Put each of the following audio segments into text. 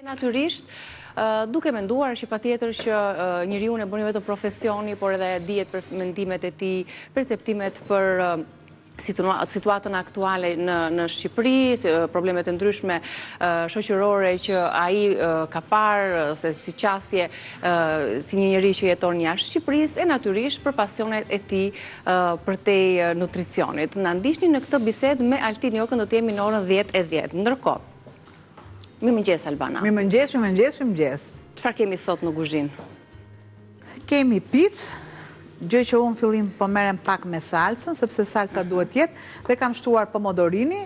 Natyrisht, duke menduar që patjetër që njeriu e bën vetëm profesioni, por edhe dihet për mendimet e tij, perceptimet për situatën aktuale në Shqipëri, problemet e ndryshme shoqërore që ai ka parë se si qasje si një njeri që jeton jashtë Shqipërisë, e natyrisht për pasionet e tij përtej nutricionit. Na ndiqni në këtë bisedë me Altin Jokën, do të jemi në orën 10:10. Ndërkohë, mirëmëngjes Albana. Mirëmëngjes. Çfarë kemi sot në kuzhinë? Kemi picë, gjë që unë fillim po merrem pak me salsën, sepse salsa duhet jetë, dhe kam shtuar pomodorini,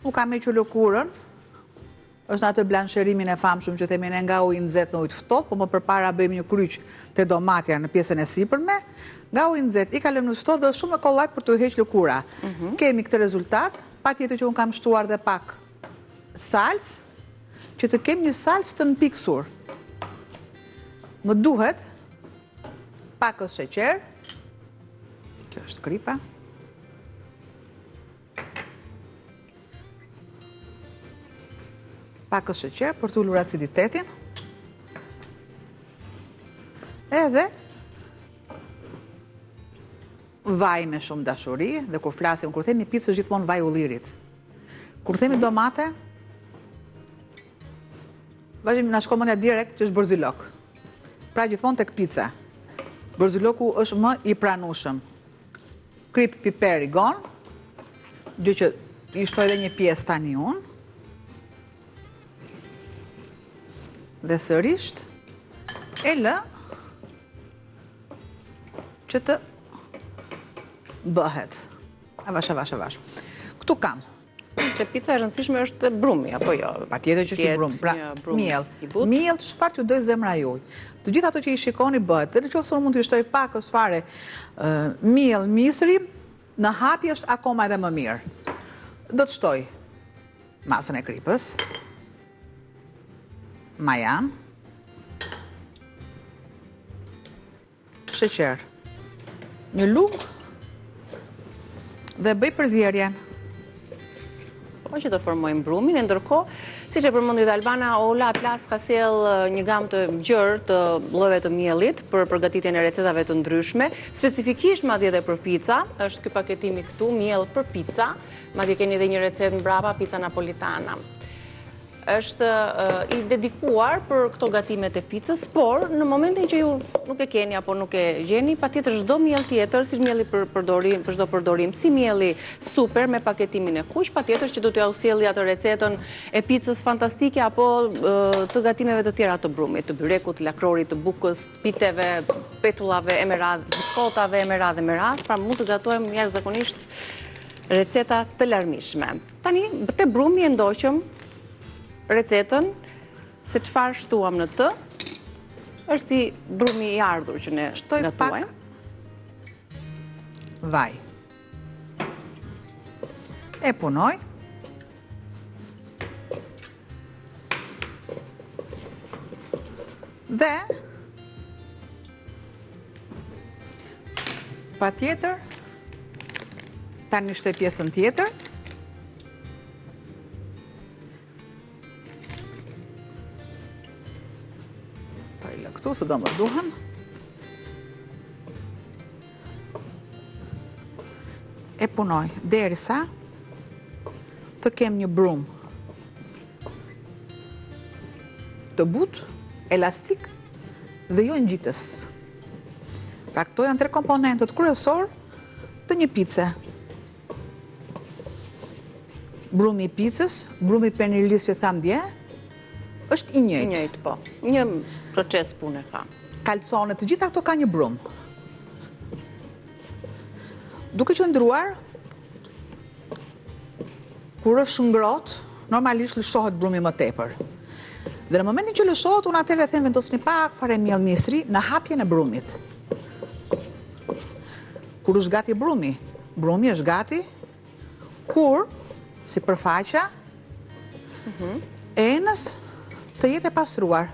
u kam hequr lëkurën, është në atë blansherimin e famshëm që themi ne nga ujë nxehtë në ujë të ftohtë, po më përpara bëjmë një kryq të domatja në pjesën e sipërme, nga ujë nxehtë i kalojmë në ftohtë dhe është shumë e kollajt për të hequr lëkura. Kemi këtë rezultat, patjetër që unë kam shtuar dhe pak salsë, që të kem një salsë të mpiksur. Më duhet pakës sheqer, kjo është kripa, pakës sheqer për të ulur aciditetin, edhe vaj me shumë dashuri, dhe kur flasim, kur themi picë është gjithmonë vaj ullirit. Kur themi domate, vazhdim na shkon mendja direkt që është borzilok. Pra gjithmonë tek pica. Borziloku është më i pranueshëm. Krip piper i gon, gjë që i shtoj edhe një pjesë tani unë. Dhe sërisht e lë që të bëhet. Avash. Këtu kam. Që pica e rëndësishme është brumi, apo jo? Patjetër që është i brum. Pra, miell. Miell çfarë që doj zemra juaj. Të gjithë ato që i shikoni bëhet. Dhe nëse unë mund të shtoj pakës fare miell misri, në hapje është akoma edhe më mirë. Do të shtoj masën e kripës, majan, sheqer, një lugë dhe bëj përzierjen. Po që të formojmë brumin, e ndërkohë, siç e përmendit Albana, Ola Atlas ka sjell një gamë të gjerë të llojeve të miellit për përgatitjen e recetave të ndryshme, specifikisht madje edhe për pica, është ky paketimi këtu, miell për pica, madje keni edhe një recetë mbrapa, pica napolitana. Është i dedikuar për këto gatimet e picës, por në momentin që ju nuk e keni apo nuk e gjeni, patjetër çdo miell tjetër, si mielli për çdo përdorim, si mielli super me paketimin e kuq, patjetër që do t'ju sjellë atë recetën e picës fantastike apo të gatimeve të tjera të brumit, të byrekut, të lakrorit, të bukës, të piteve, petullave e meradh, biskotave e meradh, pra mund të gatojmë jashtëzakonisht receta të larmishme. Tani, te brumi e ndoqëm recetën, se çfarë shtuam në të, është si brumi i ardhur që ne gatuajmë. Vaj. E punoj. Dhe patjetër, tani shtoj pjesën tjetër. Këtu së do më duhen. E punoj derisa të kem një brum të butë, elastik dhe jo ngjitës. Pra këto janë 3 komponentët kryesor të një pice. Brumi i picës, brumi i pernilis që tham dje, është i njëjtë. I njëjtë, po. Një proces pune ka. Kalconet, të gjitha këto ka një brum. Duke qëndruar, kur është ngrohtë, normalisht lëshohet brumi më tepër. Dhe në momentin që lëshohet, unë atëherë them vendosni pak fare miell misri në hapjen e brumit. Kur është gati brumi? Brumi është gati kur sipërfaqja e enës të jetë e pastruar.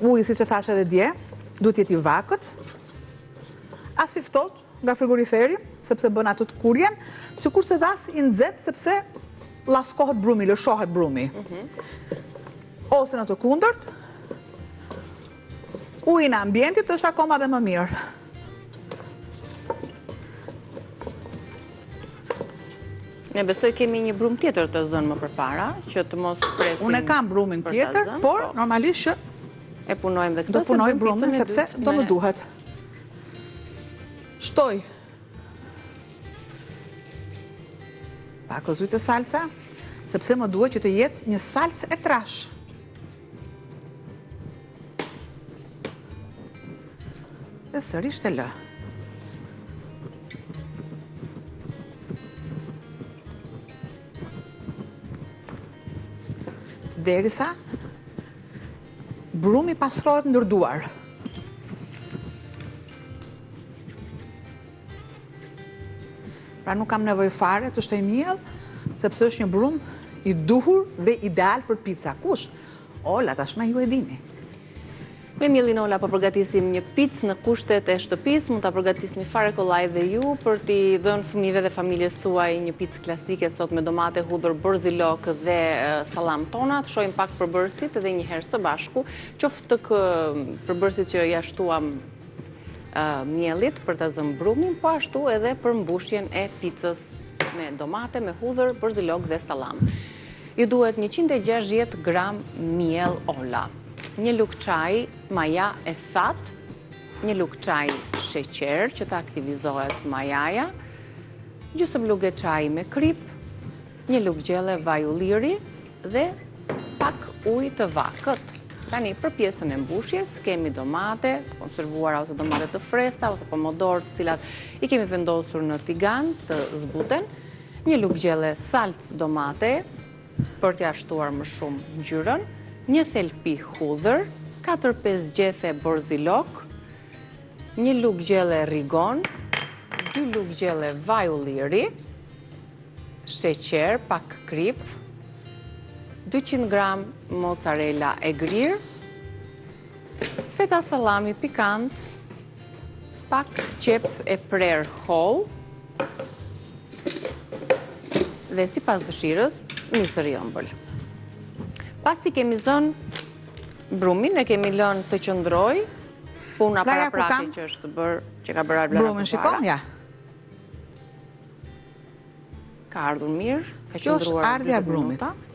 Uji, siç e thash edhe dje, duhet jetë i vakët, as i ftohtë nga frigoriferi, sepse bën atë të kurjen, sikurse dhe as i nxehtë, sepse llaskohet brumi, lëshohet brumi. Ose në të kundërt, uji në ambientit është akoma dhe më mirë. Ne besoj kemi një brum tjetër të zënë më përpara, që të mos presim. Unë kam brumin tjetër, por normalisht që e punojmë dhe këtë. Do punoj brumin sepse do më duhet. Shtoj pak o zujtë salsa, sepse më duhet që të jetë një salsë e trash. Dhe sërisht e lë. Derisa brumi pastrohet ndërduar. Pra nuk kam nevojë fare të shtoj miell, sepse është një brum i duhur dhe ideal për pica. Kush? Ola, tashmë ju e dini. Me mielin Ola po përgatisim një picë në kushtet e shtëpisë, mund ta përgatisni fare kollaj dhe ju për t'i dhënë fëmijëve dhe familjes tuaj një picë klasike sot me domate, hudhër, borzilok dhe sallam tona. Të shohim pak përbërësit edhe një herë së bashku, qoftë të përbërësit që ja shtuam miellit për ta zënë brumin, po ashtu edhe për mbushjen e picës me domate, me hudhër, borzilok dhe sallam. Ju duhet 160 gram miell Ola, një lugë çaj maja e thatë, një lugë çaj sheqer që të aktivizohet majaja, gjysmë lugë çaj me krip, një lugë gjelle vaj ulliri dhe pak ujë të vakët. Tani për pjesën e mbushjes kemi domate të konservuara ose domate të fresta ose pomodorë të cilat i kemi vendosur në tigan të zbuten, një lugë gjelle salcë domate për t'ia shtuar më shumë ngjyrën, një thelpi hudhër, 4-5 gjethe borzilok, një lugë gjelle rigon, 2 lugë gjelle vaj ulliri, sheqer, pak krip, 200 gram mozzarella e grirë, feta salami pikant, pak qep e prerë holl, dhe sipas dëshirës, misër i ëmbël. Pasi kemi zënë brumin, e kemi lënë të qëndroj, puna paraprake që është bërë, që ka bërë Arblara brumin, shikon, ja. Ka ardhur mirë, ka Kjo është qëndruar ardhja e 20 brumit. minuta.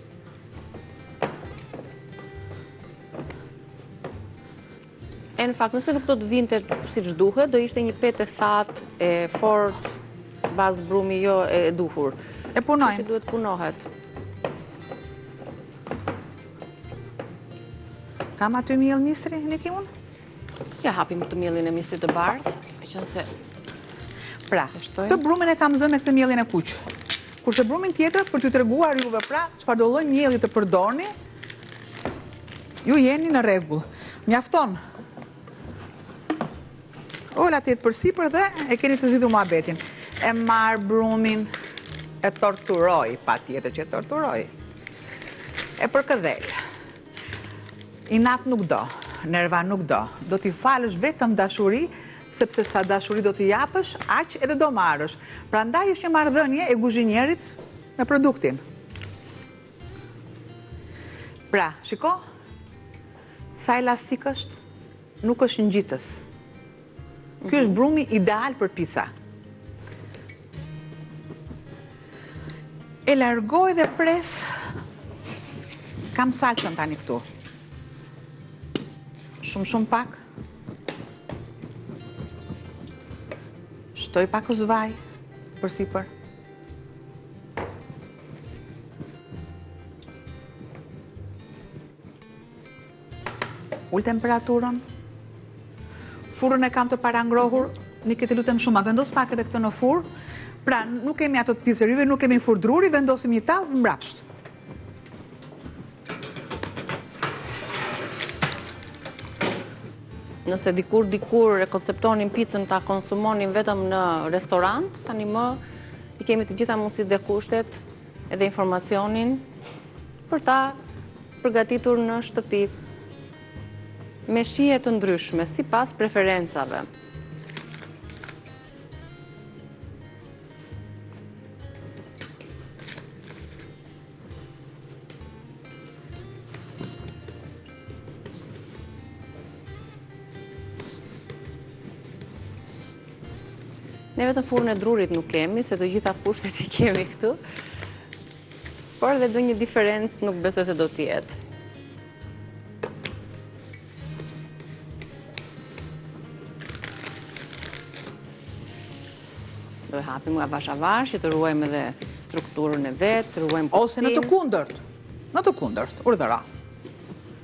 E në fakt, nëse nuk do të vinte si që duhet, do ishte një petë e thatë, e fort, bazë brumi jo e duhur. E punojnë. Që duhet punohet. Kam aty miell misri, Niki unë? Ja hapim të mielin e misrit të bardhë, me qënë se... Pra, këtë brumin e kam zënë me këtë mielin e kuq. Kurse brumin tjetër, për t'ju treguar juve pra, çfarë do lloj mielli të përdorni, ju jeni në rregull. Mjafton. Ola të jetë përsipër dhe e keni të zgjidhur muhabetin. E marr brumin, e torturoj, patjetër që e torturoj. E përkëdhel. Inat nuk do, nerva nuk do. Do t'i falësh vetëm dashuri, sepse sa dashuri do t'i japësh, aq edhe do marrësh. Prandaj është një marrëdhënie e kuzhinjerit me produktin. Pra, shiko, sa elastik është, nuk është ngjitës. Ky është brumi ideal për pica. E largoj dhe pres. Kam salsën tani këtu. Shumë pak. Shtoj pak vaj përsipër. Ul temperaturën. Furrën e kam të parangrohur, Niki të lutem shumë, a vendos pak edhe këtë në furrë. Pra, nuk kemi ato të pizzerive, nuk kemi furrë druri, vendosim një tavë mbrapsht. Nëse dikur e konceptonin pizzën ta konsumonin vetëm në restorant, tani më i kemi të gjitha mundësitë dhe kushtet edhe informacionin për ta përgatitur në shtëpi me shije të ndryshme, sipas preferencave. Ne vetëm furrën e drurit nuk kemi, se të gjitha kushtet i kemi këtu. Por edhe do një diferencë nuk besoj se do t'jetë. Do e hapim nga avash që të ruajmë edhe strukturën e vetë, të ruajmë kuptim. Ose në të kundërt, urdhëra.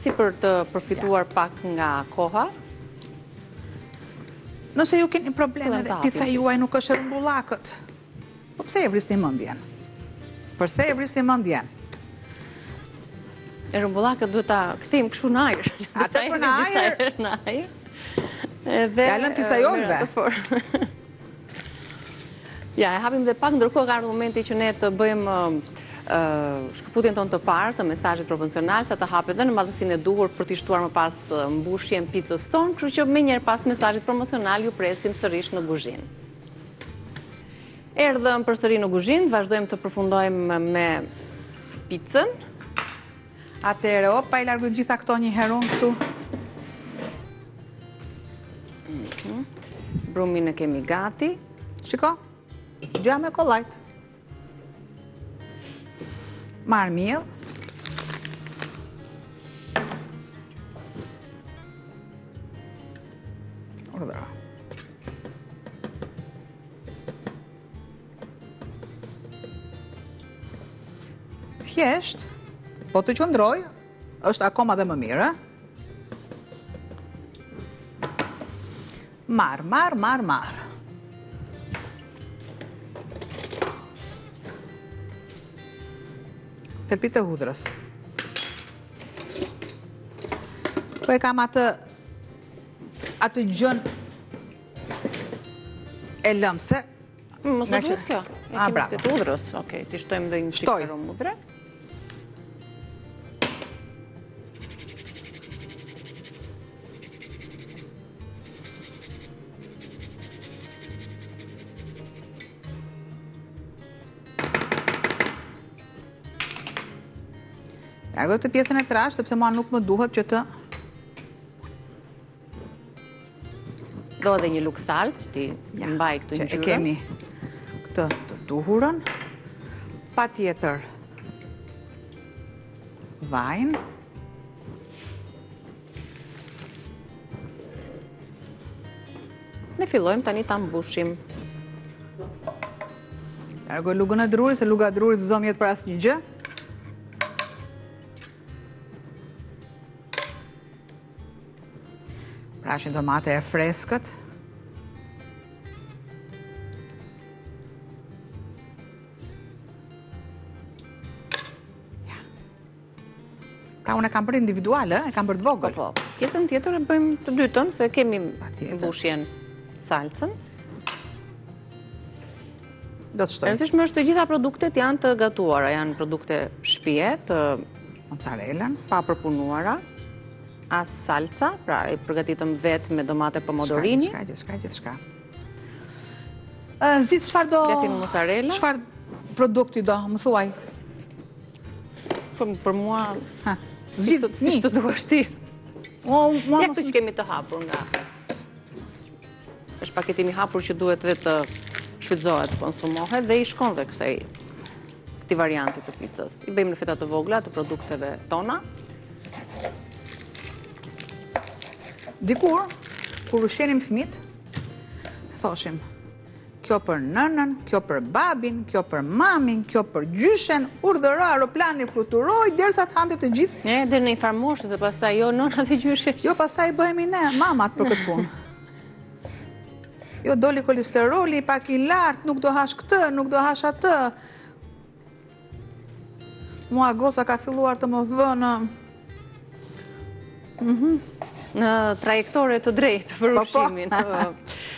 Si për të përfituar pak nga koha. Nëse ju keni probleme dhe pica juaj nuk është rëmbullakët, po pse e vrisni mendjen? Përse e vrisni mendjen? E rëmbullakët duhet ta kthejmë kështu në ajër. Atë për në ajër? Jalën picajonëve. Ja, e hapim dhe pak, ndërkohë ka momenti që ne të bëjmë shkëputjen tonë të parë të mesazhit promocional, sa të hapet dhe në madhësinë e duhur për t'i shtuar më pas mbushjen picës tonë, kështu që më njëherë pas mesazhit promocional ju presim sërish në kuzhinë. Erdhëm përsëri në kuzhinë, vazhdojmë të përfundojmë me picën. Atëherë, pa i largu gjitha këto një herun këtu. Brumin e kemi gati. Shiko, gja me kollajt. Marë miell. Urdhëra. Thjesht, po të qëndroj, është akoma dhe më mirë. Marë. Thelpit e hudhrës. Po e kam atë gjën e lëmse. Mos e duhet kjo. E kemi të hudhrës. Okej, ti shtojmë dhe një qikë të hudhrë. Largo të pjesën e trash, sepse mua nuk më duhet që të... Do edhe një luk salcë, ti mbaj këtë ngjyrën. E kemi këtë të duhurën, pa tjetër vajnë. Ne fillojmë tani ta mbushim. Largo lugën e drurit, se luga e drurit zdo mjetë për asnjë gjë. Prashin tomate e freskët. Pra unë e kam bërë individuale, e kam bërë të vogël. Po. Pjesën tjetër e bëjmë të dytën, se kemi mbushjen salcën. Do të shtojmë. Rëndësishme është të gjitha produktet janë të gatuara, janë produkte shtëpie, të mozzarellën, pa përpunuara. As salca, pra i përgatitëm vetë me domate pomodorini. Gjithçka. Zit, çfarë do... Gatin mozzarella. Çfarë produkti do, më thuaj? Për mua... Zit, si të duash ti. Ja këtë që kemi të hapur nga... është paketimi hapur që duhet dhe të shfrytëzohet, konsumohet, dhe i shkon dhe këti varianti të picës. I bëjmë në feta të vogla të produkteve tona. Dikur, kur ushqenim fëmit, thoshim, kjo për nënën, kjo për babin, kjo për mamin, kjo për gjyshen, urdhëro aeroplani fluturoj, derisa të hante të gjithë. Ne, dhe në i farmoshë, se pastaj jo nëna dhe gjyshe. Jo, pastaj bëhemi ne, mamat për këtë punë. Jo, doli kolesteroli, pak i lartë, nuk do hash këtë, nuk do hash atë. Mua gosa ka filluar të më vënë... Në trajektore të drejtë për ushqimin.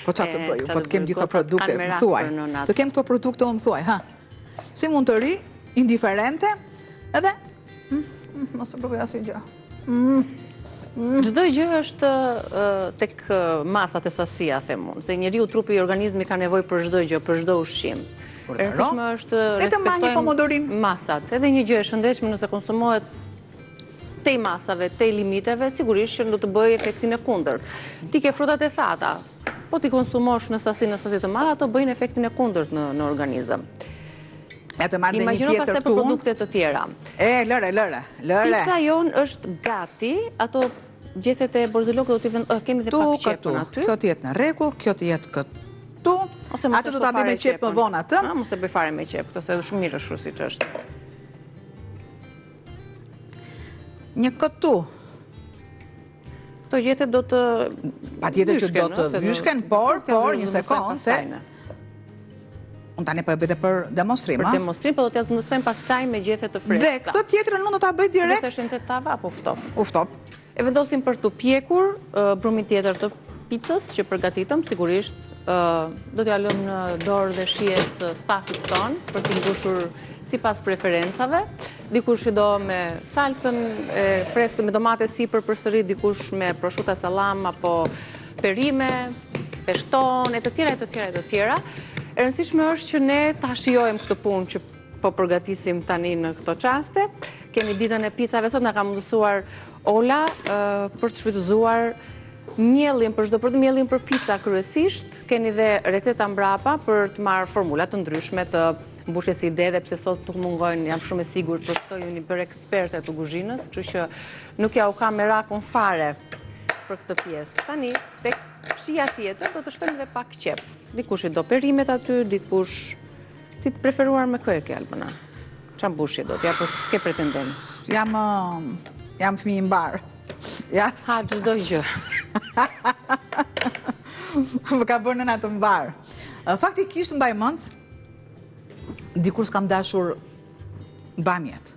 Po qa të bëju, po të kem gjitha produkte, më thuaj. Të kem këto produkte, më thuaj, ha. Si mund të ri, indiferente, edhe... Mos të provoj asnjë gjë. Çdo gjë është tek masat e sasia, them unë. Se njeriu, trupi i organizmi ka nevojë për çdo gjë, për çdo ushqim. Rëndësishme është respektojmë masat. Edhe një gjë e shëndetshme nëse konsumohet tej masave, tej limiteve, sigurisht që do të bëjë efektin e kundërt. Ti ke frutat e thata, po t'i konsumosh në sasi të madhe, ato bëjnë efektin e kundërt në organizëm. E të marrë dhe një Imagjino tjetër pastaj këtu. për produkte të tjera. Lëre. Pizza jon është gati, ato gjethet e Borzilokut kemi dhe pak qepën aty. Kjo t'jetë në rregull, kjo t'jetë këtu. Atë do t'a bëj me qep më vonë atë. Mos e bëj fare me qep, këtë se shumë mirë është siç është. Një këtu. Këto gjethet do të Patjetër që do të vyshken, por një sekond se unë tani po e bëj për demonstrim, për demonstrim, po do t'ja zëndësojmë pastaj me gjethet të freskëta. Dhe këtë tjetrën unë do ta bëj direkt. Nëse është në tava apo ftop. Uftop. E vendosim për të pjekur brumin tjetër të picës që përgatitëm, sigurisht do t'ja lëm në dorë dhe shijes stafit ton për t'i mbushur sipas preferencave. Dikush i do me salcën freskët me domate sipër përsëri, dikush me prosciutto sallam apo perime, peshton e të tjera. E rëndësishme është që ne ta shijojmë këtë punë që po përgatisim tani në këto qaste. Kemi ditën e pizzave, sot na ka mundësuar Ola për të shfrytëzuar mielin për çdo produkt, mielin për pizza kryesisht. Keni dhe receta mbrapa për të marrë formula të ndryshme të mbushjes ide, dhe pse sot nuk mungojnë, jam shumë e sigurt për këto jeni bërë eksperte të kuzhinës, kështu që nuk ja u kam merakun fare për këtë pjesë. Tani, tek fshija tjetër do të shtojmë edhe pak qep. Dikush i do perimet aty, dikush ti të preferuar me kë e ke Albana? Ç'a mbushje do t'ja, po s'ke pretendon? Jam fëmijë i mbar. Ja, ha çdo gjë. Më ka bërë nëna të mbar. Faktikisht mbaj mend, dikur s'kam dashur bamjet.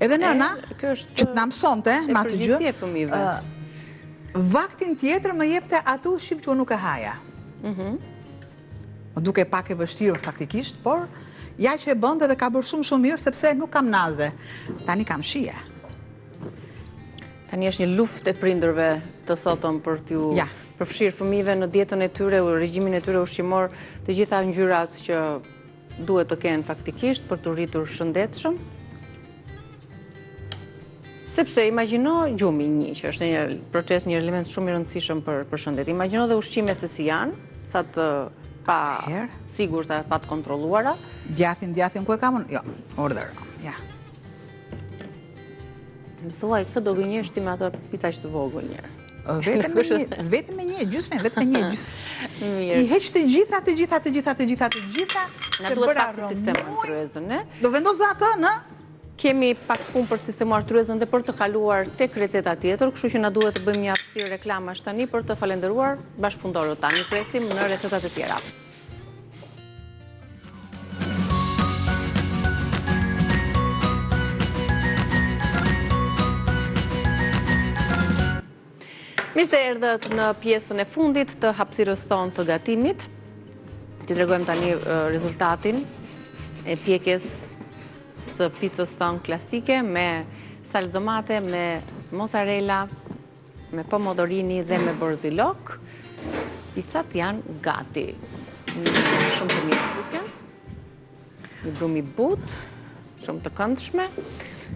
Edhe nëna, që të na mësonte me atë gjë, përgjithësi e fëmijëve. Vaktin tjetër më jepte atë ushqim që unë nuk e haja. Më duke pak e vështirë faktikisht, por ja që e bënte dhe ka bërë shumë mirë sepse nuk kam naze. Tani kam shije. Tani është një luftë e prindërve të sotëm për t'ju përfshirë fëmijëve në dietën e tyre, regjimin e tyre ushqimor, të gjitha ngjyrat që duhet të kenë faktikisht për të rritur shëndetshëm. Sepse imagjino gjumi që është një proces, një element shumë i rëndësishëm për shëndet. Imagjino dhe ushqime se si janë, sa të pa sigurta, pa të kontrolluara. Djathin ku e kam unë? Jo, order. Ja. Më thuaj, këtë do gënjesh ti me ato pita që të vogël njërë. Vetëm me një gjysmë, vetëm me një gjysmë. I heq të gjitha. Na duhet pak të sistem artryezën, ne? Do vendos atë në? Kemi pak punë për të sistemuar artryezën dhe për të kaluar tek receta tjetër, kështu që na duhet të bëjmë një hapësirë reklamash tani për të falendëruar bashkëpunëtorët tanë. Presim në recetat e tjera. Mirë se erdhët në pjesën e fundit të hapësirës tonë të gatimit. Që tregojmë tani rezultatin e pjekjes së pizzës tonë klasike me salcë domate, me mozzarella, me pomodorini dhe me borzilok. Pizzat janë gati. Shumë të mirë duken. Një brum i butë, shumë të këndshme.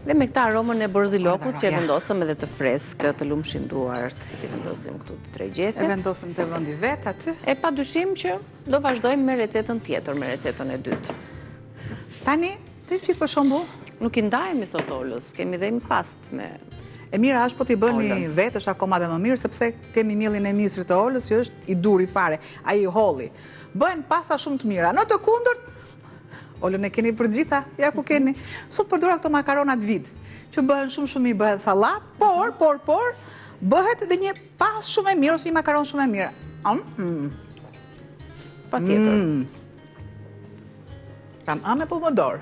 Dhe me këta aromën e borzilokut që e vendosëm edhe të freskë, të lumshin duart, të vendosim këtu të tre gjethet. E vendosim të vendi vetë aty. E pa dyshim që do vazhdojmë me recetën tjetër, me recetën e dytë. Tani, të gjithë për shembull, nuk i ndajemi sot Olës, kemi dhe impast me... E mira është po t'i bëni vetë, është akoma dhe më mirë, sepse kemi mielin e misrit të Olës, që është i duri fare, ai i holli. Bëhen pasta shumë të mira. Në të kundërt, Olën e keni për gjitha, ja ku keni. Sot përdora këto makaronat vid, që bëhen shumë i bëhen salat, por, bëhet edhe një pas shumë e mirë, ose një makaron shumë e mirë. Pa tjetër. Kam me pomodor.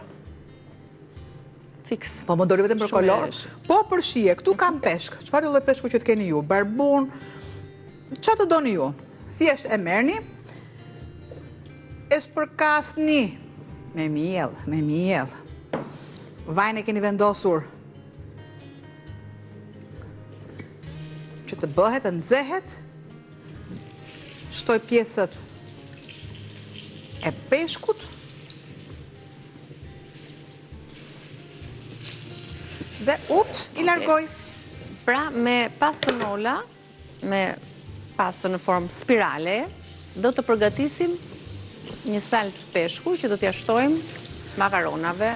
Fiks. Pomodori vetëm për kolor, po për shije. Këtu kam peshk. Çfarë lloj peshku që të keni ju? Barbun, çfarë të doni ju? Thjesht e merrni, e spërkasni me miell. Vajin e keni vendosur që të bëhet, të nxehet. Shtoj pjesët e peshkut. Dhe ups, i largoj. Pra, me pastën Ola, me pastën në formë spirale, do të përgatisim një salcë peshku që do t'ja shtojmë makaronave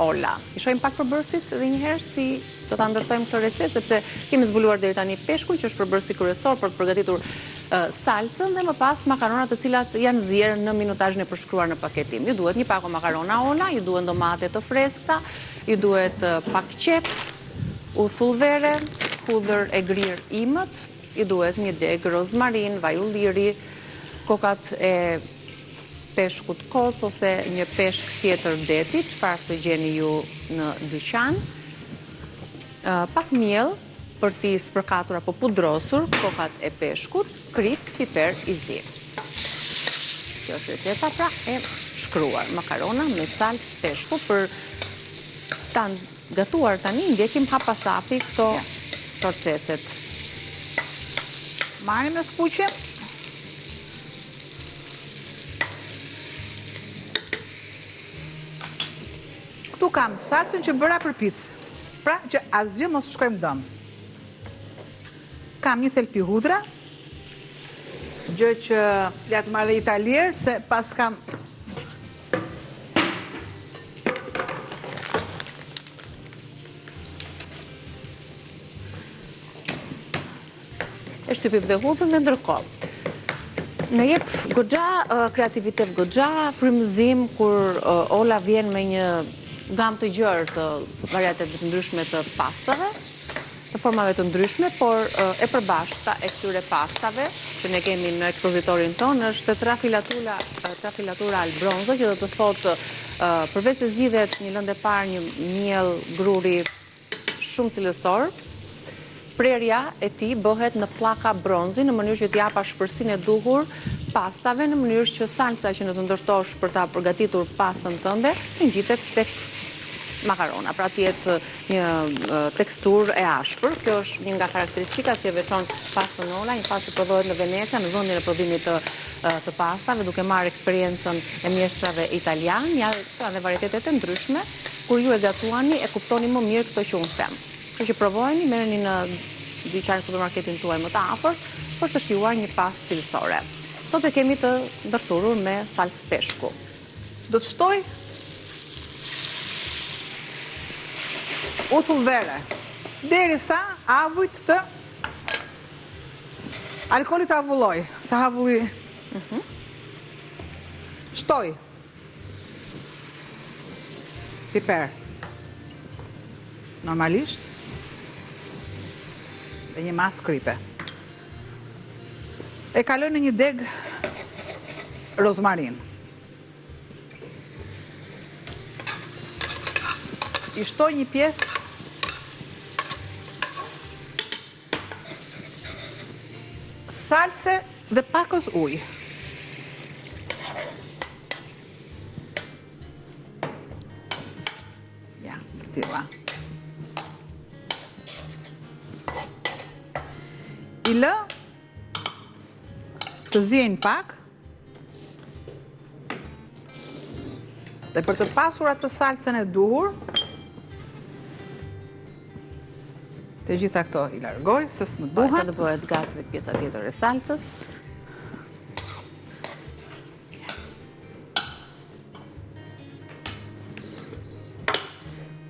olla. I shojmë pak përbërësit dhe njëherë si do t'a ndërtojmë këtë recetë, sepse kemi zbuluar deri tani peshkun që është përbërësi kryesor për të përgatitur salcën dhe më pas makaronat të cilat janë zier në minutazhin e përshkruar në paketim. Ju duhet një pako makarona olla, ju duhet domate të freskëta, ju duhet pak qep, uthull vere, hudhër e grirë imët, ju duhet një deg rozmarin, vaj ulliri, kokat e peshkut kos ose një peshk tjetër deti, çfarë të gjeni ju në dyqan, pak miell për t'i spërkatur apo pudrosur kokat e peshkut, krip, piper i zi. Kjo është receta pra e shkruar, makarona me salcë peshku. Për ta gatuar tani, ndjekim hapasapi këto proceset. Marrim në skuqe. Këtu kam salcën që bëra për picë, pra që asgjë mos shkojmë dëm. Kam një thelpi hudhra, gjë që ja të marrë italierë, se pas kam e shtypim dhe hudhën dhe ndërkohë. Në jep goxha kreativitet, goxha frymëzim kur olla vjen me një gamë të gjerë të varieteve të ndryshme të pastave, të formave të ndryshme, por e përbashkëta e këtyre pastave që ne kemi në ekspozitorin tonë është trafilatura al bronzo, që do të thotë përveç se zgjidhet një lëndë e parë një miell gruri shumë cilësor, prerja e tij bëhet në pllaka bronzi në mënyrë që t'jap shpërsinë e duhur pastave, në mënyrë që salca që në të ndërtosh për ta përgatitur pastën tënde të ngjitet tek makarona, pra t'jetë një tekstur e ashpër. Kjo është një nga karakteristikat që veçon pastën olla, një pastë që prodhohet në Venecia, në vendin e prodhimit të pastave, duke marrë eksperiencën e mjeshtrave italian, janë dhe varietetet e ndryshme, kur ju e gatuani e kuptoni më mirë këto që unë them. Kështu që provojeni, merreni në dyqanin supermarketin tuaj më të afërt për të shijuar një pastë cilësore. Sot e kemi të ndërthurur me salcë peshku. Do të shtoj uthull vere, derisa avujt të alkoolit të avulloj, sa avulli shtoj piper normalisht dhe një mas kripe. E kaloj në një deg rozmarin. I shtoj një pjesë salce dhe pakos ujë. Ja, të tilla. I lë të ziejnë pak dhe për të pasur atë salcën e duhur, të gjitha këto i largoj, se s'më duhen. Sa të bëhet gati dhe pjesa tjetër e salcës.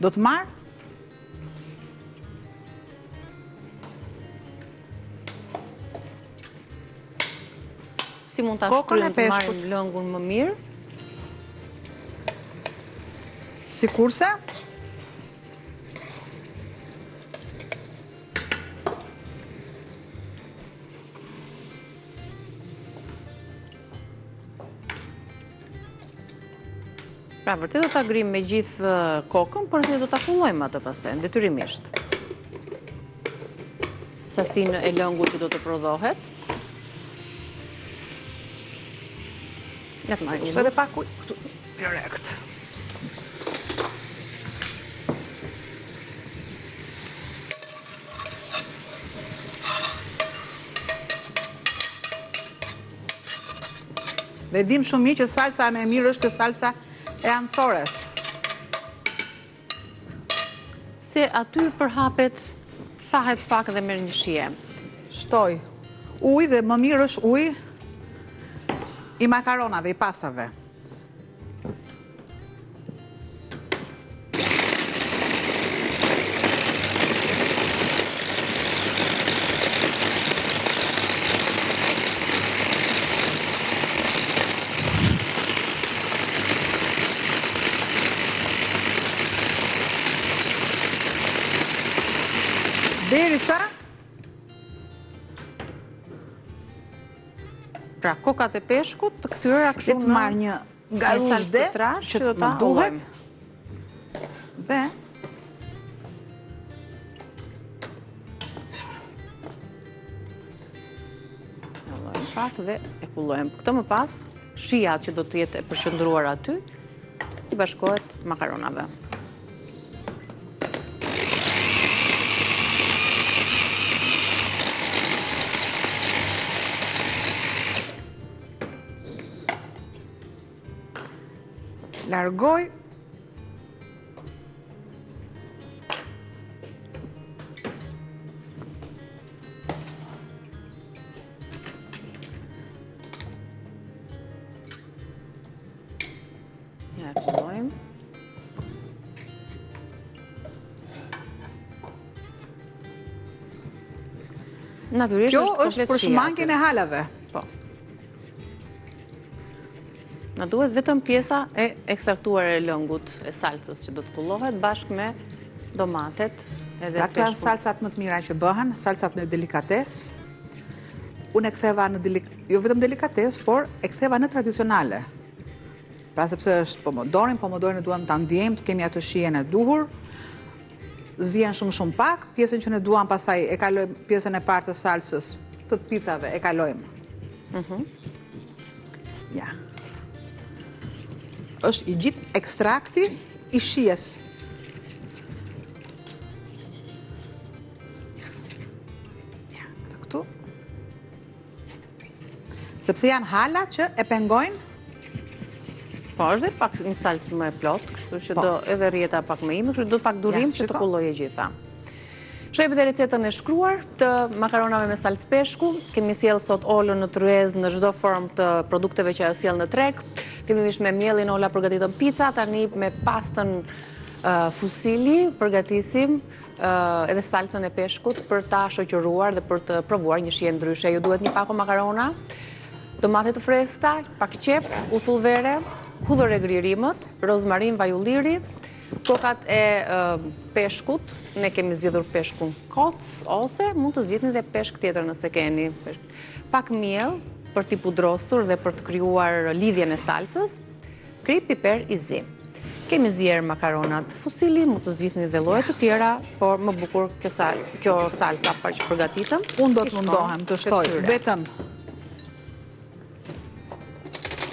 Do të marr si mund ta kokën e shkryem të peshkut. marrim lëngun më mirë. Sikurse Pra, vërtet do ta grim me gjithë kokën, por ne do ta kullojmë atë pastaj, detyrimisht. Sasinë e lëngut që do të prodhohet. Ja të marrim një shto edhe pak ujë këtu direkt. Dhe dim shumë mirë që salca më e mirë është salca e ansores. Se aty përhapet, thahet pak dhe merr një shije. Shtoj Uj dhe më mirë është uj i makaronave, i pastave. Derisa pra kokat e peshkut të kthyer kështu të marr një garuzhde që të më duhet dhe pak dhe e kullojmë. Këtë më pas, shijat që do të jetë e përqendruar aty, i bashkohet makaronave. Largoj ja e kullojmë. Natyrisht kjo është për shmangjen e halave. Po. Na duhet vetëm pjesa e ekstraktuar e lëngut e salcës që do të kullohet bashkë me domatet edhe Pra këto janë peshkun. salcat më të mira që bëhen, salcat me delikates. Unë e ktheva në jo vetëm delikates, por e ktheva në tradicionale. Pra sepse është pomodorin e duam ta ndjejmë, të kemi atë shijen e duhur. Zihen shumë pak, pjesën që ne duam pastaj e kalojmë pjesën e parë të salsës, të picave e kalojmë. Ja. Është i gjithë ekstrakti i shijes. Ja, këtu. Sepse janë hala që e pengojnë. Po, është dhe pak një salcë më e plot, kështu që Po. do edhe rjeta pak më ime, kështu do pak durim Ja, që të shiko. kulloje gjitha. Shojmë të recetën e shkruar të makaronave me salcë peshku. Kemi sjell sot olën në tryez në çdo formë të produkteve që ajo sjell në treg. Fillimisht me miellin Ola përgatitëm pica, tani me pastën fusili përgatisim edhe salcën e peshkut për ta shoqëruar dhe për të provuar një shije ndryshe. Ju duhet një pako makarona, domate të freskëta, pak qep, uthull vere, hudhër e gririmët, rozmarin, vaj ulliri, kokat e peshkut, ne kemi zgjedhur peshkun koc, ose mund të zgjidhni dhe peshk tjetër nëse keni. Pak miell për t'i pudrosur dhe për të krijuar lidhjen e salcës, krip, piper i zi. Kemi zier makaronat fusili, mund të zgjidhni dhe lloje të tjera, por më bukur kjo salca për që përgatitëm. Unë do të mundohem të shtoj vetëm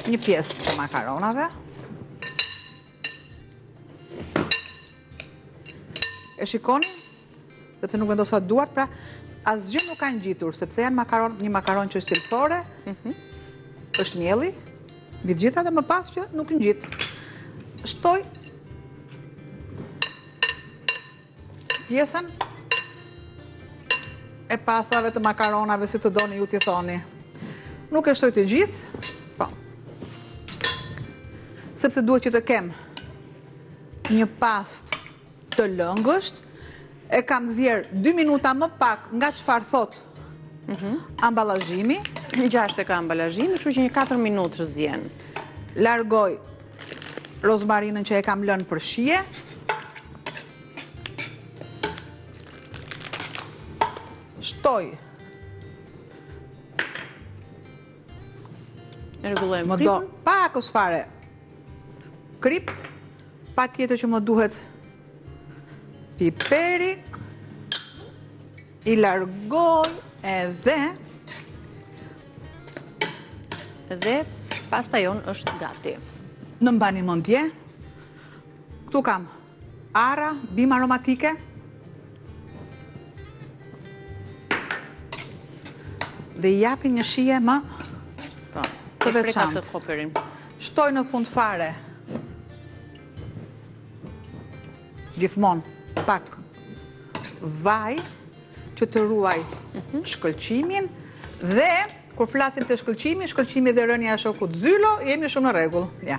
një pjesë të makaronave. E shikoni, sepse nuk vendosa duart, pra asgjë nuk ka ngjitur, sepse janë një makaron që është cilësore, është mielli, mbi të gjitha dhe më pas që nuk ngjit. Shtoj pjesën e pastave të makaronave, si të doni ju t'i thoni. Nuk e shtoj të gjithë, po, sepse duhet që të kem një pastë të lëngësht, e kam zjerë 2 minuta më pak nga çfarë thot ambalazhimi. 6 e ka ambalazhimi, kështu që një 4 minutë zjen. Largoj rozmarinën që e kam lënë për shije. Shtoj. Ne rregullojmë Më do kripën. pakës fare krip, pa tjetër që më duhet piperi, i largoj edhe Dhe pasta jon është gati. në mbani mendje. Këtu kam ara, bim aromatike, dhe i japin një shije më Po, të e preka veçantë. të koperin. Shtoj në fund fare gjithmonë pak vaj që të ruaj shkëlqimin, Dhe, kur flasim të shkëlqimi dhe rënja e shokut zylo, jemi shumë në rregull. Ja.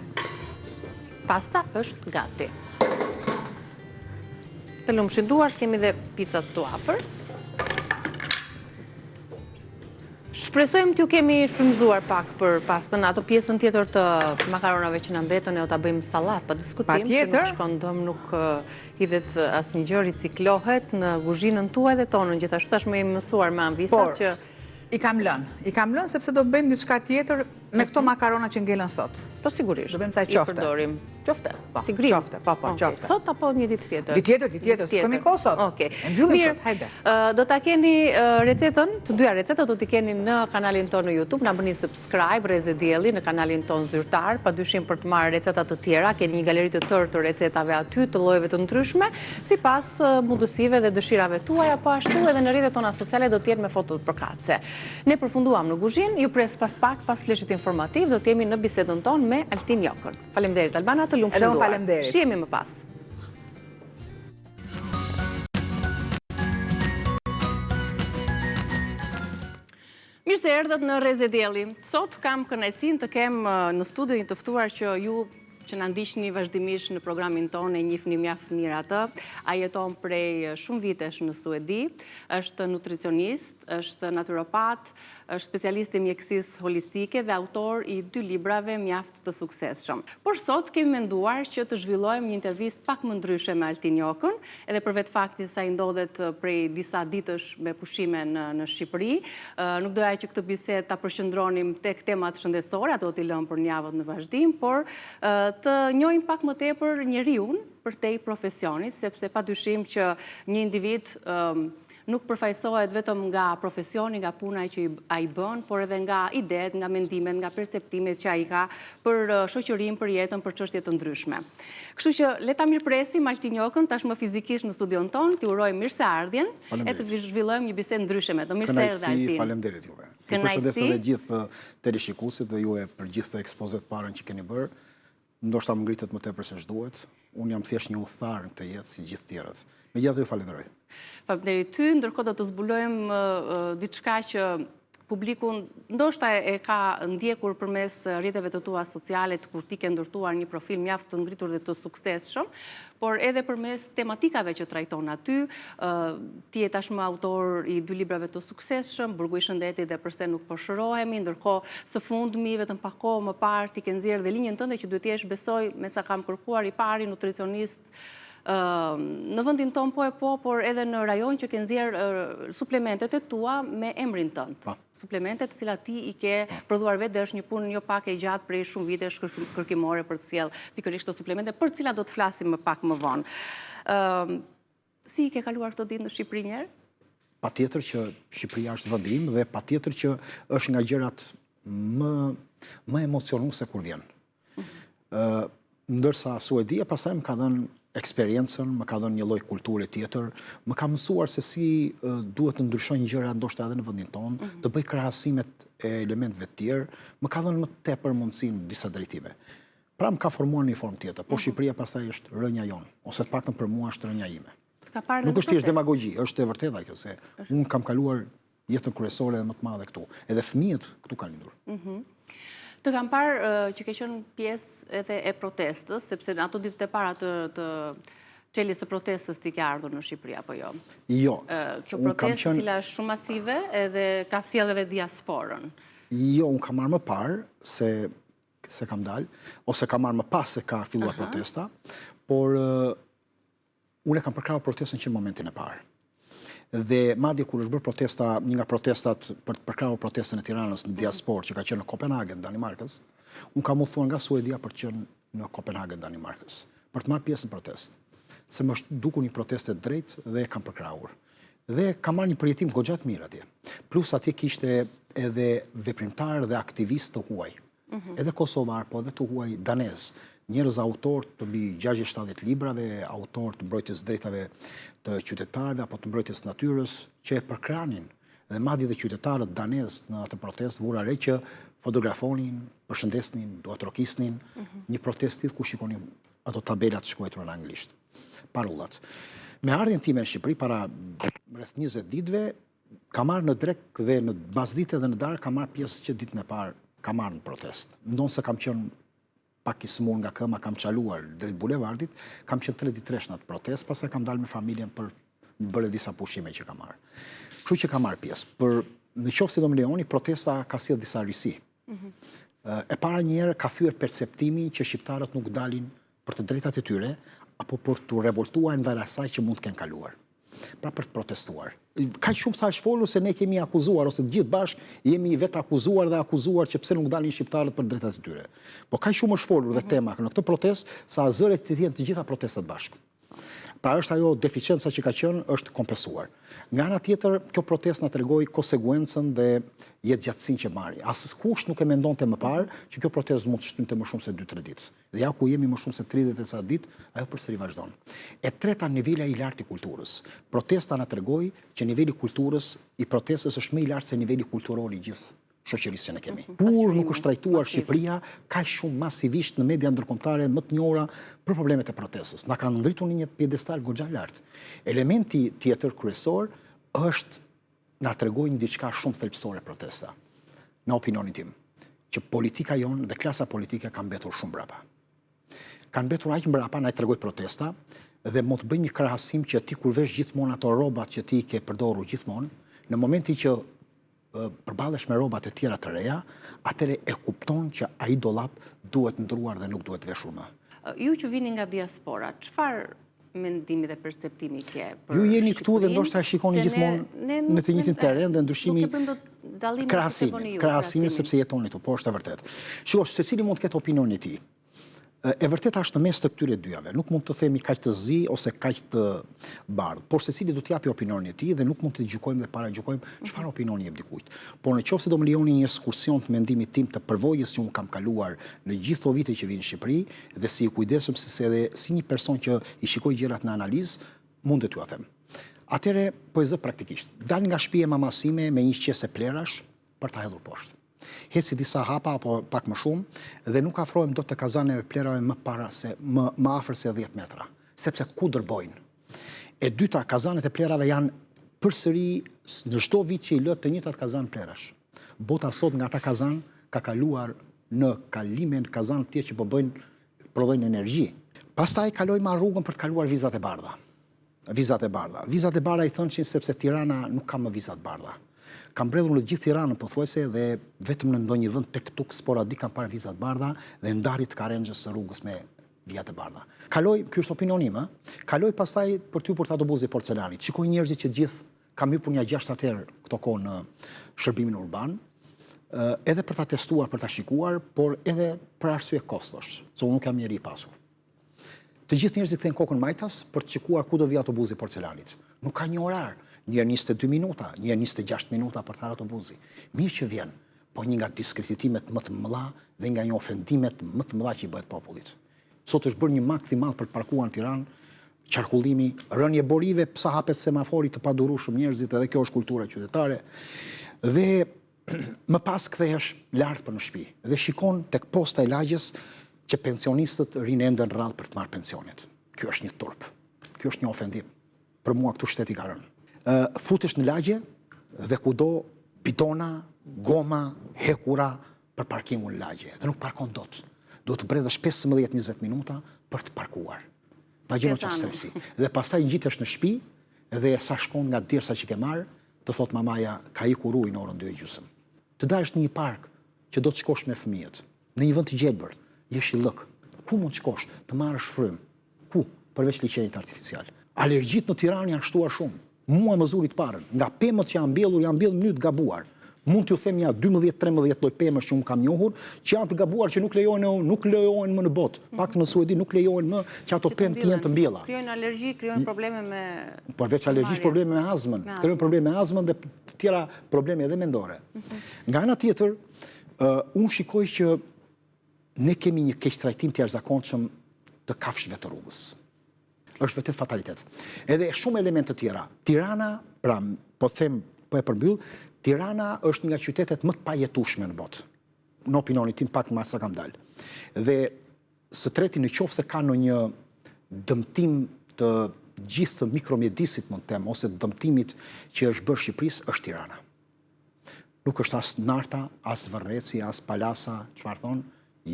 Pasta është gati. Të lumë shiduar, kemi dhe pizzat të afër. Shpresojmë t'ju kemi frymëzuar pak për pastën, ato pjesën tjetër të makaronave që na mbetën e o ta bëjmë sallat, pa diskutim. Patjetër. Nuk shkon dëm, nuk hidhet asnjë gjë, riciklohet në kuzhinën tuaj dhe tonën. Gjithashtu tashmë jemi mësuar me anvisat që I kam lënë sepse do bëjmë diçka tjetër me këto makarona që ngelen sot. po sigurisht. Do bëjmë sa qofte. I përdorim. Qofte. Ti grim. Qofte, po, qofte. Sot apo një ditë tjetër? Ditë tjetër, s'kemi kohë sot. Okej. E mbyllim Mirë, sot, hajde. do ta keni recetën, të dyja recetat do t'i keni në kanalin tonë në YouTube, na bëni subscribe Reze Dielli në kanalin tonë zyrtar, padyshim për të marrë recetat të tjera, keni një galeri të tërë të recetave aty, të llojeve të ndryshme, sipas mundësive dhe dëshirave tuaja, po ashtu edhe në rrjetet tona sociale do të jenë me foto të përkatëse. Ne përfunduam në kuzhinë, ju pres pas pak, pas fleshit informativ, do të jemi në bisedën tonë me Altin Jokën. Faleminderit Albana, të lumë shënduar. Faleminderit. Shihemi më pas. Mirë se erdhët në Reze Dielli. Sot kam kënaqësinë të kem në studio një të ftuar që ju që na ndiqni vazhdimisht në programin tonë e njihni mjaft mirë atë. Ai jeton prej shumë vitesh në Suedi, është nutricionist, është naturopat, është specialist i mjekësisë holistike dhe autor i 2 librave mjaft të suksesshëm. Por sot kemi menduar që të zhvillojmë një intervistë pak më ndryshe me Altin Jokën, edhe për vetë faktin se ai ndodhet prej disa ditësh me pushime në Shqipëri. Nuk doja që këtë bisedë ta përqendronim tek temat shëndetësore, ato do t'i lëm për javët në vazhdim, por të njohim pak më tepër njeriun përtej profesionit, sepse padyshim që një individ nuk përfaqësohet vetëm nga profesioni, nga puna që ai bën, por edhe nga idetë, nga mendimet, nga perceptimet që ai ka për shoqërinë, për jetën, për çështje të ndryshme. Kështu që le ta mirëpresim Altin Jokën tashmë fizikisht në studion ton, t'ju uroj mirëseardhjen e të zhvillojmë një bisedë ndryshe me të. Mirë se erdhe Altin. Faleminderit juve. Ju përshëndes edhe gjithë teleshikuesit dhe juve për gjithë të ekspozet parën që keni bërë. Ndoshta më ngritet më tepër se ç'duhet. Unë jam thjesht një udhëtar në këtë jetë si gjithë tjerët. Megjithatë ju falenderoj. Faleminderit ty, ndërkohë do të zbulojmë diçka që publiku ndoshta e ka ndjekur përmes rrjeteve të tua sociale kur ti ke ndërtuar një profil mjaft të ngritur dhe të suksesshëm, por edhe përmes tematikave që trajton aty. Ti je tashmë autor i 2 librave të suksesshëm, Burgu i shëndetit dhe Pse nuk po shërohemi, ndërkohë së fundmi vetëm pak kohë më parë ti ke nxjerrë dhe linjën tënde që duhet të jesh, besoj, me sa kam kërkuar, i pari nutricionist në vendin ton por edhe në rajon që ke nxjerrë suplementet e tua me emrin tënd. Suplementet të cilat ti i ke prodhuar vetë dhe është një punë jo pak e gjatë prej shumë vitesh kërkimore për të sjellë pikërisht këto suplemente, për të cilat do të flasim më pak më vonë. Si i ke kaluar këto ditë në Shqipëri një herë? Patjetër që Shqipëria është vendi im dhe patjetër që është nga gjërat më emocionuese kur vjen. Ndërsa Suedia pastaj më ka dhënë eksperiencën, më ka dhënë një lloj kulture tjetër, më ka mësuar se si duhet të ndryshojnë gjëra ndoshta edhe në vendin tonë, të bëj krahasimet e elementeve të tjerë, më ka dhënë më tepër mundësi në disa drejtime. Pra më ka formuar në një formë tjetër, por Shqipëria pastaj është rënja jonë, ose të paktën për mua është rënja ime. Nuk është thjesht demagogji, është e vërtetë kjo se unë kam kaluar jetën kryesore dhe më të madhe këtu, edhe fëmijët këtu kanë lindur. Të kam parë që ke qenë pjesë edhe e protestës, sepse në ato ditët e para të çeljes së protestës ti ke ardhur në Shqipëri apo jo? Jo. Kjo protestë cila është shumë masive edhe ka sjellë edhe diasporën. Jo, unë kam marrë më parë se kam dalë, ose kam marrë më pas se ka filluar protesta, por unë e kam përkrahur protestën që në momentin e parë. Dhe madje kur është bërë protesta, një nga protestat për të përkrahur protestën e Tiranës në diasporë që ka qenë në Kopenhagen, Danimarkës, unë kam u thuar nga Suedia për të qenë në Kopenhagen, Danimarkës, për të marrë pjesë në protestë. Se më është dukur një protestë drejtë dhe e kam përkrahur. Dhe kam marrë një përjetim goxha të mirë atje. Plus atje kishte edhe veprimtar dhe aktivist të huaj. Edhe kosovar, po edhe të huaj danez. Njerëz autor të mbi 670 librave, autor të mbrojtjes drejtave të qytetarëve apo të mbrojtjes natyrës, që e përkranin dhe madje dhe qytetarët danez në atë protestë vura re që fotografonin, përshëndesnin, duatrokisnin, një protestit ku shikonin ato tabelat shkruara në anglisht, parollat. Me ardhjen time në Shqipëri para rreth 20 ditëve, ka marrë në drek dhe në bazdite dhe në darë ka marrë pjesë që ditën e parë ka marrë në protest. Ndonë se kam qenë pak i smur nga këma, kam qaluar drejt bulevardit, kam qenë 3 ditë rresht në atë protest, pastaj kam dalë me familjen për bërë disa pushime që ka marrë. Kështu që ka marrë pjesë. Në qoftë si do më lejoni, protesta ka sjellë disa risi. E para njerë ka thyer perceptimin që shqiptarët nuk dalin për të drejtat e tyre, apo për të revoltuar në vend asaj që mund të kenë kaluar. Pra për të protestuar. Ka shumë sa është folur se ne kemi akuzuar, ose të gjithë bashkë jemi vetë akuzuar dhe akuzuar që pse nuk dalin shqiptarët për drejtat e tyre. Po ka shumë është folur dhe tema në këtë protest, sa zëret të jenë të gjitha protestat bashkë. Pra është ajo deficienca që ka qenë është kompensuar. Nga ana tjetër, kjo protest na tregoi konsekuencën dhe jetëgjatësinë që marri. Askush nuk e mendonte më parë që kjo protest mund të shtynte më shumë se 2-3 ditë. Dhe ja ku jemi më shumë se 30 e ca ditë, ajo përsëri vazhdon. E treta, niveli i lartë i kulturës. Protesta na tregoi që niveli i kulturës i protestës është më i lartë se niveli kulturor i gjithë shoqërisë që ne kemi. Kur nuk është trajtuar Shqipëria kaq shumë masivisht në media ndërkombëtare më të njohura për problemet e protestës. Na kanë ngritur në një piedestal goxha lart. Elementi tjetër kryesor është na tregojnë diçka shumë thelbësore protesta. Në opinionin tim, që politika jonë dhe klasa politike ka mbetur shumë mbrapa. Kanë mbetur aq mbrapa, na tregoj protesta, dhe mund të bëjmë një krahasim që ti kur vesh gjithmonë ato rrobat që ti ke përdorur gjithmonë, në momentin që përballesh me rrobat e tjera të reja, atëre e kupton që ai dollap duhet ndruar dhe nuk duhet veshur më. Ju që vini nga diaspora, çfarë mendimi dhe perceptimi ke për Ju jeni këtu dhe ndoshta e shikoni gjithmonë në të njëjtin terren dhe ndryshimi krahasimi sepse jetoni këtu, po është e vërtetë. Shikosh, secili mund të ketë opinionin e tij. E vërteta është në mes të këtyre dyjave, nuk mund të themi kaq të zi ose kaq të bardhë, por secili do të japi opinionin e tij dhe nuk mund të gjykojmë dhe paragjykojmë çfarë opinioni jep dikujt. Por nëse do më lejoni një ekskursion të mendimit tim të përvojës që unë kam kaluar në gjithë këto vite që vini në Shqipëri dhe si i kujdesem se edhe si një person që i shikoj gjërat në analizë, mund të t'ju them. Atëre po e zë praktikisht. Dal nga shtëpia mamasime me një qese plerash për ta hedhur poshtë. Heci disa hapa apo pak më shumë dhe nuk afrohem dot të kazaneve plerave më afër se 10 metra, sepse ku dërbojnë. E dyta, kazanet e plerave janë përsëri në çdo vit që i lë të njëjtat kazan plerash. Bota sot nga ata kazan ka kaluar në kalimin kazan të tjerë që prodhojnë energji. Pastaj kalojmë rrugën për të kaluar vizat e bardha. Vizat e bardha i thënçin sepse Tirana nuk ka më vizat bardha. Kam mbredhur në gjithë Tiranën pothuajse dhe vetëm në ndonjë vend tek tuk sporadik kam parë vizat bardha dhe ndarjet karrenzës së rrugës me vizat e bardha. Kaloj, ky është opinioni im, kaloj pastaj për ty për autobusi porcelanit. Shikoj njerëzit që gjithë kam hyrë për një 6 herë këto kohë në shërbimin urban, edhe për ta testuar, për ta shikuar, por edhe për arsye kostosh, se unë nuk jam njeri i pasur. Të gjithë njerëzit kthejnë kokën majtas për të shikuar ku do vi autobusi porcelanit. Nuk ka një orar. Njerë 22 minuta, njerë 26 minuta për të harë autobusi. Mirë që vjen, po një nga diskreditimet më të mëdha dhe nga një ofendimet më të mëdha që i bëhet popullit. Sot është bërë një makt i madh për të parkuar në Tiranë, qarkullimi, rënje borive, psa hapet semafori të padurueshëm njerëzit, edhe kjo është kultura qytetare. Dhe më pas kthehesh lart për në shtëpi dhe shikon tek posta e lagjes që pensionistët rinë ende në radhë për të marrë pensionet. Ky është një turp. Ky është një ofendim. Për mua këtu shteti ka rënë. Futesh në lagje dhe kudo pitona, goma, hekura për parkingun në lagje. Dhe nuk parkon dot. Do të bredhësh 15-20 minuta për të parkuar. Pa gjë më stresi. Dhe pastaj ngjitesh në shtëpi dhe sa shkon nga dirsa që ke marrë, të thot mamaja ka ikur ujë në orën 2:30. Të dalësh në një park që do të shkosh me fëmijët, në një vend të gjelbërt, jeshillëk. Ku mund të shkosh të marrësh frymë? Ku? Përveç liçenit artificial. Alergjitë në Tiranë janë shtuar shumë. Mua më zuri të parën. Nga pemët që janë mbjellur mënyrë të gabuar. Mund t'ju them ja 12-13 lloj pemësh që unë kam njohur, që janë të gabuar që nuk lejohen më në botë. Pak në Suedi nuk lejohen më që ato pemë të jenë të mbjella. Krijojnë alergji, krijojnë probleme me përveç alergjisë, probleme me azmën. Krijojnë probleme me azmën dhe të tjera probleme edhe mendore. Nga ana tjetër, unë shikoj që ne kemi një keq trajtim të jashtëzakonshëm të kafshëve të rrugës. Është vërtet fatalitet. Edhe shumë elemente të tjera. Tirana, pra, po e përmbyll, Tirana është një nga qytetet më të pajetueshme në botë. Në opinionin tim pak më sa kam dalë. Dhe së treti në qoftë se ka ndonjë dëmtim të gjithë mikromjedisit mund të them, ose dëmtimit që është bërë Shqipërisë, është Tirana. Nuk është as Narta, as Vërreci, as Palasa, çfarë thonë,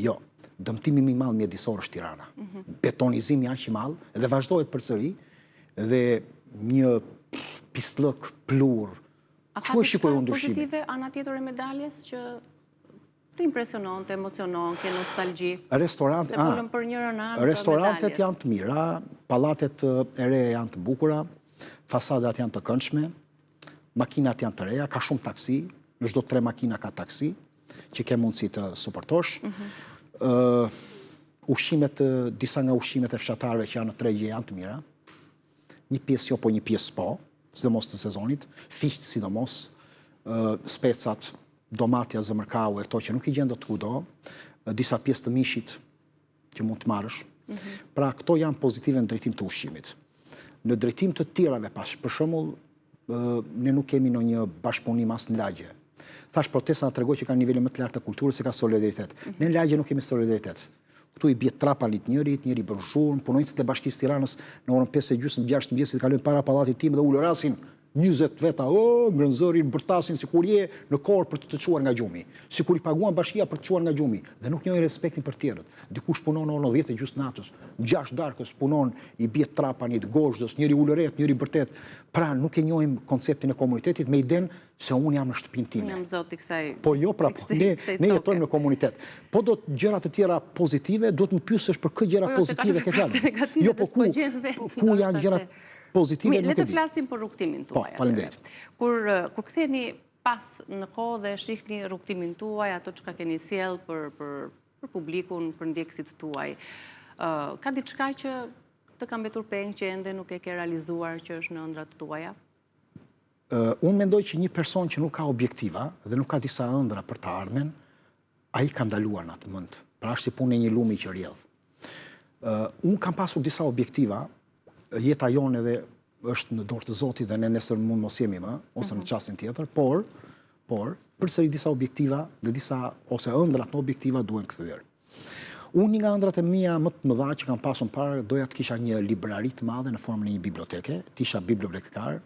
jo. Dëmtimi më i madh mjedisor është Tirana. Betonizimi aq i madh dhe vazhdohet përsëri dhe një pislëk plur. A ka diçka pozitive ana tjetër e medaljes që të impresionon, të emocionon, ke nostalgji? Se folëm për njërën anë të medaljes. Restorantet janë të mira, pallatet e reja janë të bukura, fasadat janë të këndshme, makinat janë të reja, ka shumë taksi, në çdo 3 makina ka taksi, që ke mundësi të suportosh. Ushqimet, disa nga ushqimet e fshatarëve që janë në tregje janë të mira. Një pjesë jo, po një pjesë po, sidomos të sezonit, fiqt sidomos, specat, domatja, zëmërkau e këto që nuk i gjen dot kudo, disa pjesë të mishit që mund të marrësh. Pra këto janë pozitive në drejtim të ushqimit. Në drejtim të tjerave për shembull, ne nuk kemi ndonjë bashkëpunim as në lagje. Thash protesta na tregoj që ka nivele më të lartë të kulturës, se ka solidaritet. Ne në lagje nuk kemi solidaritet. Këtu i bie trapalit njëri bën zhurmë, punonjësit e Bashkisë6 në orën 5:30, 6 mëngjesit kalojnë para pallatit tim dhe ulërasin 20 veta, ngrënzërin, bërtasin sikur je në korë për të çuar nga gjumi, sikur i paguan bashkia për të çuar nga gjumi dhe nuk njohin respektin për tjerët. Dikush punon orën 10:30 natës, 6 darkës punon, i bie trapanit, gozhdës, njëri ulëret, njëri bërtet. Pra nuk e njohim konceptin e komunitetit me idenë se unë jam në shtëpinë time. Jam zoti kësaj. Po jo, pra ne jetojmë në komunitet. Po do të gjëra të tjera pozitive, do të më pyesësh për kë gjëra pozitive ke fjalë. Jo, po ku janë gjërat pozitive, nuk e di. Le të flasim për rrugtimin tuaj. Po, faleminderit. Kur ktheheni pas në kohë dhe shihni rrugtimin tuaj, ato çka keni sjell për publikun, për ndjekësit tuaj, ka diçka që të ka mbetur peng që ende nuk e ke realizuar që është në ëndrat tuaja? Unë mendoj që një person që nuk ka objektiva dhe nuk ka disa ëndra për të ardhmen, ai ka ndaluar në atë mend. Pra është si punë e një lumi që rrjedh. Unë kam pasur disa objektiva, jeta jonë edhe është në dorë të Zotit dhe ne nesër mund mos jemi më, ose në çastin tjetër, por përsëri disa objektiva dhe disa ose ëndrat në objektiva duhen kthyer. Unë një nga ëndrat e mia më të mëdha që kam pasur parë, doja të kisha një librari të madhe në formën e një biblioteke, të isha bibliotekar,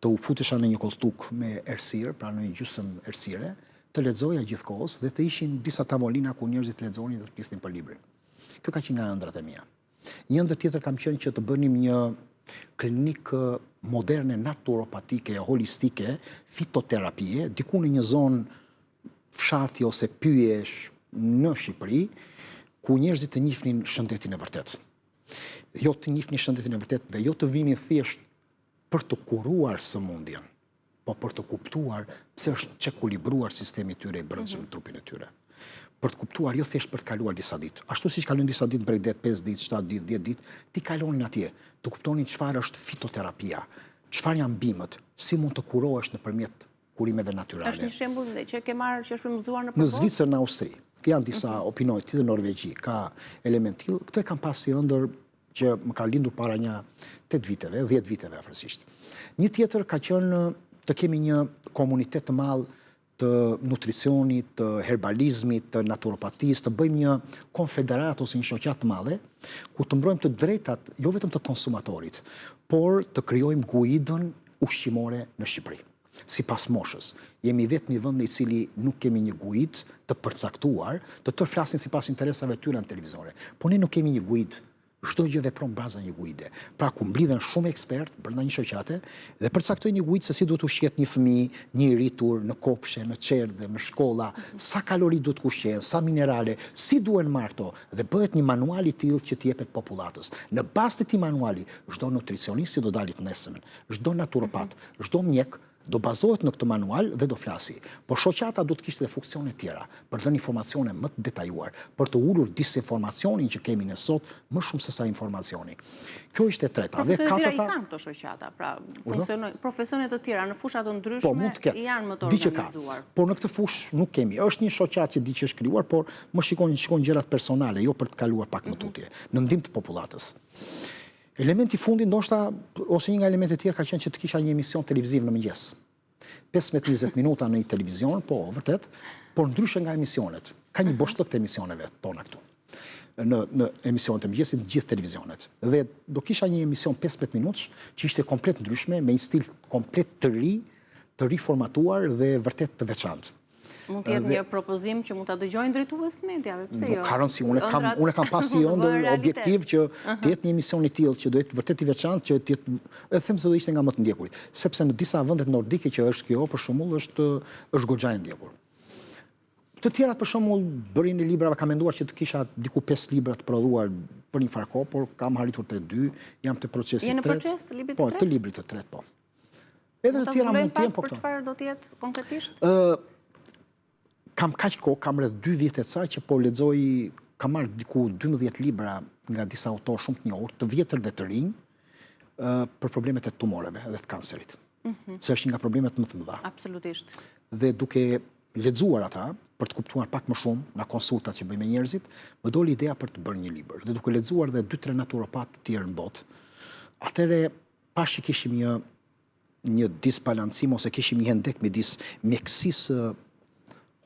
të u futesha në një koltuk me errësirë, pra në një gjysmë errësire, të lexoja gjithkohës dhe të ishin disa tavolina ku njerëzit lexonin dhe të flisnin për librin. Kjo ka qenë nga ëndrat e mia. Një ëndër tjetër kam qenë që të bënim një klinikë moderne naturopatike, holistike, fitoterapie, diku në një zonë fshati ose pyesh në Shqipëri, ku njerëzit të njihnin shëndetin e vërtet. Jo të njihnin shëndetin e vërtet dhe jo të vinin thjesht për të kuruar sëmundjen, po për të kuptuar pse është çekulibruar sistemi i tyre i brendshëm në trupin e tyre. Për të kuptuar, jo thjesht për të kaluar disa ditë. Ashtu siç kalojnë disa ditë Bregdet, 5 ditë, 7 ditë, 10 ditë, ti kalonin atje, të kuptonin çfarë është fitoterapia, çfarë janë bimët, si mund të kurohesh nëpërmjet kurimeve natyrale. Është një shembull që ke marrë që është frymëzuar në Në Zvicër, në Austri, janë disa opinoj, ti dhe Norvegji, ka element tillë. Këtë kam pas si ëndër që më ka lindur para një 8 viteve, 10 viteve afërsisht. Një tjetër ka qenë të kemi një komunitet të madh të nutricionit, të herbalizmit, të naturopatisë, të bëjmë një konfederat ose një shoqat të madhe, ku të mbrojmë të drejtat, jo vetëm të konsumatorit, por të krijojmë guidën ushqimore në Shqipëri. Sipas moshës, jemi vetëm një vend i cili nuk kemi një guid të përcaktuar, të tërë flasin sipas interesave tyre në televizore, por ne nuk kemi një guid. Çdo gjë vepron baza një guide. Pra ku mblidhen shumë ekspert brenda një shoqate dhe përcaktojnë një guid se si duhet ushqet një fëmijë, një i rritur në kopshe, në çerdhe, në shkolla, sa kalori duhet ushqen, sa minerale, si duhen marrë dhe bëhet një manual i tillë që t'i jepet popullatës. Në bazë të këtij manuali, çdo nutricionist do dalit nesër, çdo naturopat, çdo mjek do bazohet në këtë manual dhe do flasi. Por shoqata do të kishte funksione tjera për të dhënë informacione më të detajuar, për të ulur disinformacionin që kemi ne sot më shumë se sa informacioni. Kjo ishte e treta. Dhe katërta kanë këto shoqata, pra funksionojnë profesione të tjera në fusha të ndryshme, janë më të organizuar. Por në këtë fushë nuk kemi. Është një shoqat që di që është krijuar, por më shikojnë gjërat personale, jo për të kaluar pak më tutje, në ndihmë të popullatës. Elementi fundi ndoshta ose një nga elementet tjerë ka qenë që të kisha një emision televiziv në mëngjes. 15-20 minuta në një televizion, po vërtet, por ndryshe nga emisionet. Ka një boshllëk të emisioneve tona këtu. në emisionet e mëngjesit në gjithë televizionet. Dhe do kisha një emision 15 minutësh që ishte komplet ndryshme, me një stil komplet të riformatuar dhe vërtet të veçantë. Mund të jetë një propozim që mund ta dëgjojnë drejtues mediave, pse jo? Ka rëndësi, unë kam pasi ëndër objektiv që të jetë një emision i tillë që do jetë vërtet i veçantë, që të jetë, them se do ishte nga më të ndjekurit, sepse në disa vendet nordike që është kjo, për shembull, është goxha e ndjekur. Të tjerat për shembull bërin e librave, ka menduar që të kisha diku 5 libra të prodhuar për një farko, por kam arritur te 2, jam te procesi i tretë. Je në proces të librit të tretë? Po, të librit të tretë, po. Edhe të tjera mund të jenë, po për çfarë do të jetë konkretisht? Kam kaq kohë, kam rreth 2 vite të saj që po lexoj, kam marrë diku 12 libra nga disa autorë shumë të njohur, të vjetër dhe të rinj, për problemet e tumoreve dhe të kancerit. Se është një nga problemet më të mëdha. Absolutisht. Dhe duke lexuar ata, për të kuptuar pak më shumë nga konsultat që bëj me njerëzit, më doli ideja për të bërë një libër. Dhe duke lexuar dhe 2-3 naturopat të tjerë në botë, atëre pash që kishim një disbalancim ose kishim një hendek midis mjekësisë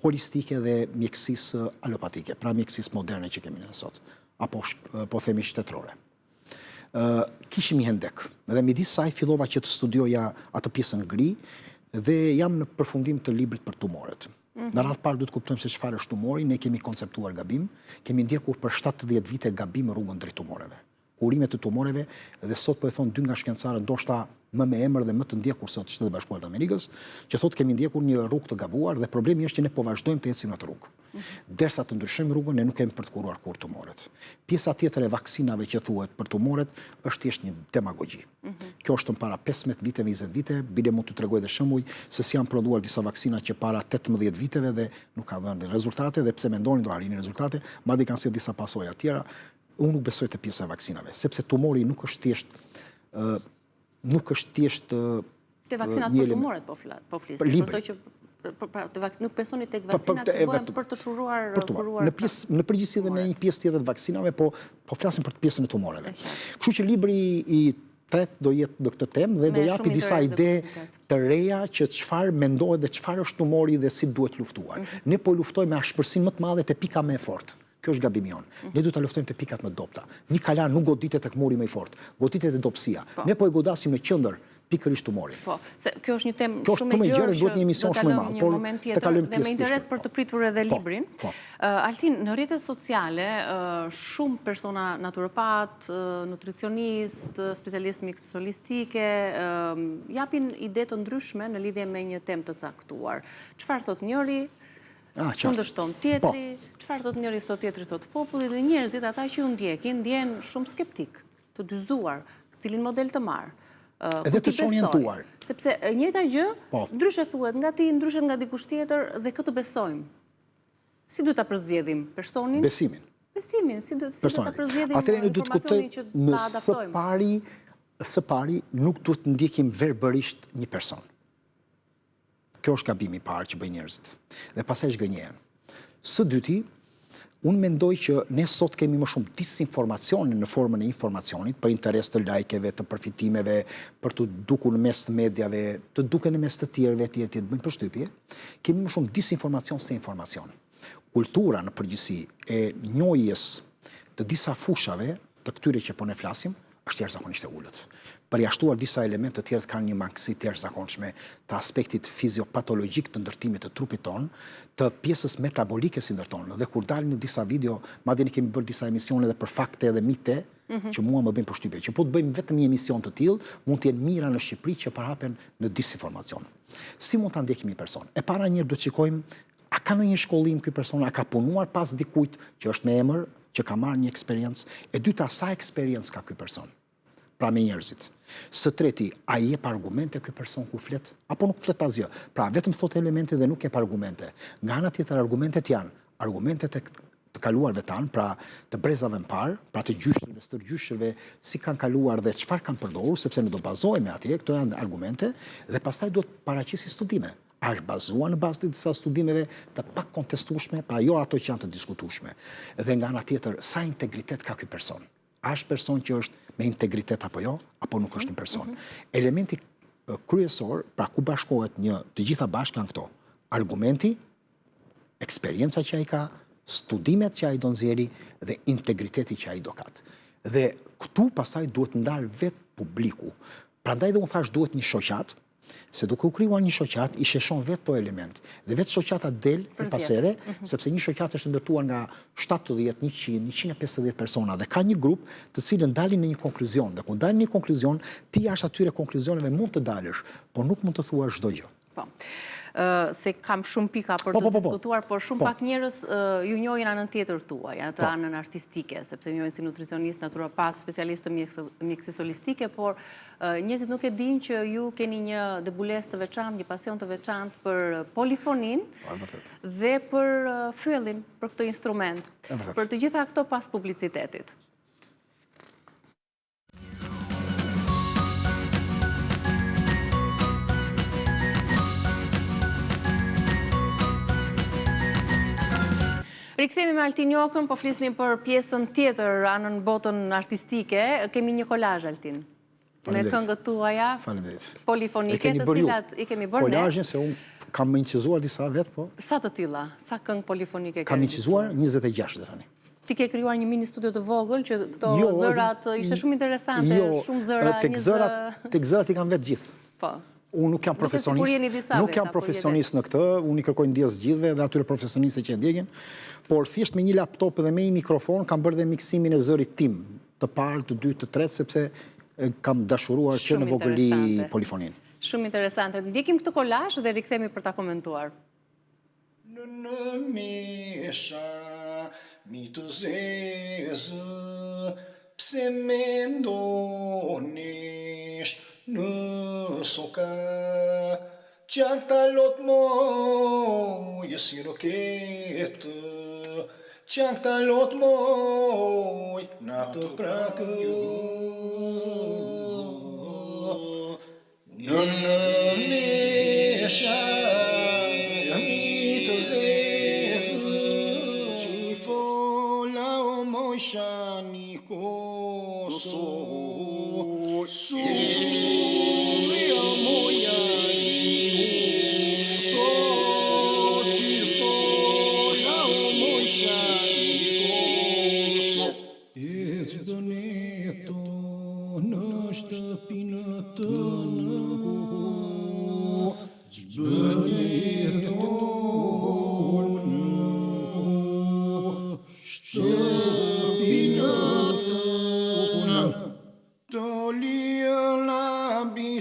holistike dhe mjekësisë alopatike, pra mjekësisë moderne që kemi ne sot, apo po themi shtetërore. Kishim një hendek, dhe midis saj fillova që të studioja atë pjesën gri, dhe jam në përfundim të librit për tumoret. Në radhë parë du të kuptojmë se çfarë është tumori, ne kemi konceptuar gabim, kemi ndjekur për 70 vite gabim rrugën drejt tumoreve. Kurimet të tumoreve, dhe sot po e thonë 2 nga shkencëtarët, ndoshta më me emër dhe më të ndjekur sot Shtetet Bashkuara të Amerikës, që thotë kemi ndjekur një rrugë të gabuar dhe problemi është që ne po vazhdojmë të ecim në atë rrugë. Derisa të ndryshojmë rrugën, ne nuk kemi për të kuruar kur tumoret. Pjesa tjetër e vaksinave që thuhet për tumoret është thjesht një demagogji. Kjo është para 15 viteve, 20 vite, bile mund t'ju tregoj edhe shembuj se si janë prodhuar disa vaksina që para 18 viteve dhe nuk ka dhënë rezultate, dhe pse mendonin do arrini rezultate, madje kanë sjellë disa pasojë të tjera. Unë nuk besoj te pjesa e vaksinave, sepse tumori nuk është thjesht te vaksinat për tumoret po flis. Libri. Nuk besoni tek vaksinat që bëhen për të kuruar. Në përgjithësi dhe në një pjesë tjetër të vaksinave, po flasim për të pjesën e tumoreve. Kështu që libri i tretë do jetë në këtë temë dhe do japi disa ide të reja që çfarë mendohet dhe çfarë është tumori dhe si duhet luftuar. Ne po luftojmë me ashpërsinë më të madhe te pika më e fortë. Kjo është gabimi jon. Ne duhet ta luftojmë te pikat më dobta. Një kalan nuk goditet tek muri më i fortë, goditet te dobësia. Ne po e godasim në qendër pikërisht tumorin. Po, se kjo është një temë shumë e gjerë, duhet një emision shumë i madh, por të kalojmë dhe me interes për të pritur edhe librin. Altin, në rrjetet sociale shumë persona naturopat, nutricionist, specialist mix holistike japin ide të ndryshme në lidhje me një temë të caktuar. Çfarë thot njëri? Kundërshton tjetri, çfarë thot njëri sot tjetri thot populli, dhe njerëzit ata që ju ndjekin ndjen shumë skeptik, të dyzuar, cilin model të marr. Edhe të shonjentuar. Sepse njëjta gjë, ndryshe thuhet nga ti, ndryshe nga dikush tjetër, dhe këtë besojmë. Si duhet ta përzgjedhim personin? Besimin. Besimin, si duhet ta përzgjedhim informacionin që ta adaptojmë? Së pari nuk duhet të ndjekim verbërisht një person. Kjo është gabimi i parë që bëjnë njerëzit. Dhe pastaj zgënjehen. Së dyti, unë mendoj që ne sot kemi më shumë disinformacion në formën e informacionit për interes të lajkeve, të përfitimeve, për të dukur në mes të mediave, të duke në mes të tjerëve, të bëjnë përshtypje. Kemi më shumë disinformacion se informacion. Kultura në përgjithësi e njohjes të disa fushave të këtyre që po ne flasim është jashtëzakonisht e ulët. Përjashtuar disa elemente të tjerë kanë një mangësi të jashtëzakonshme të aspektit fiziopatologjik të ndërtimit të trupit ton, të pjesës metabolike si ndërton. Dhe kur dalin në disa video, madje ne kemi bërë disa emisione edhe për fakte dhe mite, që mua më bëjnë përshtypje. Që po të bëjmë vetëm një emision të tillë, mund të jenë mira në Shqipëri që përhapen në disinformacion. Si mund ta ndjekim një person? E para një duhet shikojmë a ka ndonjë shkollim ky person, a ka punuar pas dikujt që është me emër, që ka marrë një eksperiencë, e dyta sa eksperiencë ka ky person. Pra me njerëzit. Së treti, a jep argumente ky person kur flet, apo nuk flet asgjë. Pra vetëm thot elemente dhe nuk jep argumente. Nga ana tjetër argumentet janë argumentet e të kaluarve tanë, pra të brezave më parë, pra të gjyshëve, stërgjyshëve, si kanë kaluar dhe çfarë kanë përdorur, sepse ne do bazohemi atje, këto janë argumente, dhe pastaj duhet paraqesi studime. A është bazuar në bazë të disa studimeve të pak kontestueshme, pra jo ato që janë të diskutueshme. Dhe nga ana tjetër, sa integritet ka ky person? A është person që është me integritet apo jo, apo nuk është një person? Elementi kryesor, pra ku bashkohet të gjitha bashkë janë këto: argumenti, eksperjenca që ai ka studimet që ai do nxjerrë dhe integriteti që ai do ketë. Dhe këtu pastaj duhet ndarë vetë publiku. Prandaj dhe unë thash duhet një shoqat, se duke u krijuar një shoqat, i sheshon vetë to element. Dhe vetë shoqata del e pasere, sepse një shoqat është ndërtuar nga 70, 100, 150 persona dhe ka një grup të cilën dalin në një konkluzion. Dhe kur dalin në një konkluzion, ti jashtë atyre konkluzioneve mund të dalësh, por nuk mund të thuash çdo gjë. Po. Se kam shumë pika për të diskutuar, por shumë pak njerëz ju njohin anën tjetër tuaj, atë anën artistike, sepse ju njohin si nutricionist, naturopat, specialist të mjekësisë holistike, por njerëzit nuk e dinë që ju keni një debulesë të veçantë, një pasion të veçantë për polifonin dhe për fyellin, për këtë instrument. Për të gjitha këto pas publicitetit. Rikthehemi me Altin Jokën, po flisnim për pjesën tjetër, anën botën artistike. Kemi një kolazh, Altin. Me këngët tuaja polifonike, të cilat i kemi bërë ne. Kolazhin se unë kam incizuar disa vetë, po. Sa të tilla? Sa këngë polifonike ke? Kam incizuar 26 dhe tani. Ti ke krijuar një mini studio të vogël që këto zërat ishte shumë interesante, shumë zëra, tek zërat i kam vetë gjithë. Po. Unë nuk jam profesionist në këtë, unë i kërkoj ndjes gjithëve dhe atyre profesioniste që e ndjekin, por thjesht me një laptop dhe me një mikrofon kam bërë dhe miksimin e zërit tim, të parë, të dytë, të tretë, sepse kam dashuruar që në vogëli polifonin. Shumë interesante. Ndjekim këtë kolazh dhe rikthehemi për ta komentuar. Në mesha mi të zezë, pse mendonesh në soka, qak ta lot moj e si roketë, qak ta lot moj në të prakë, në mesha mi të zezë, që fola o moj shani koso,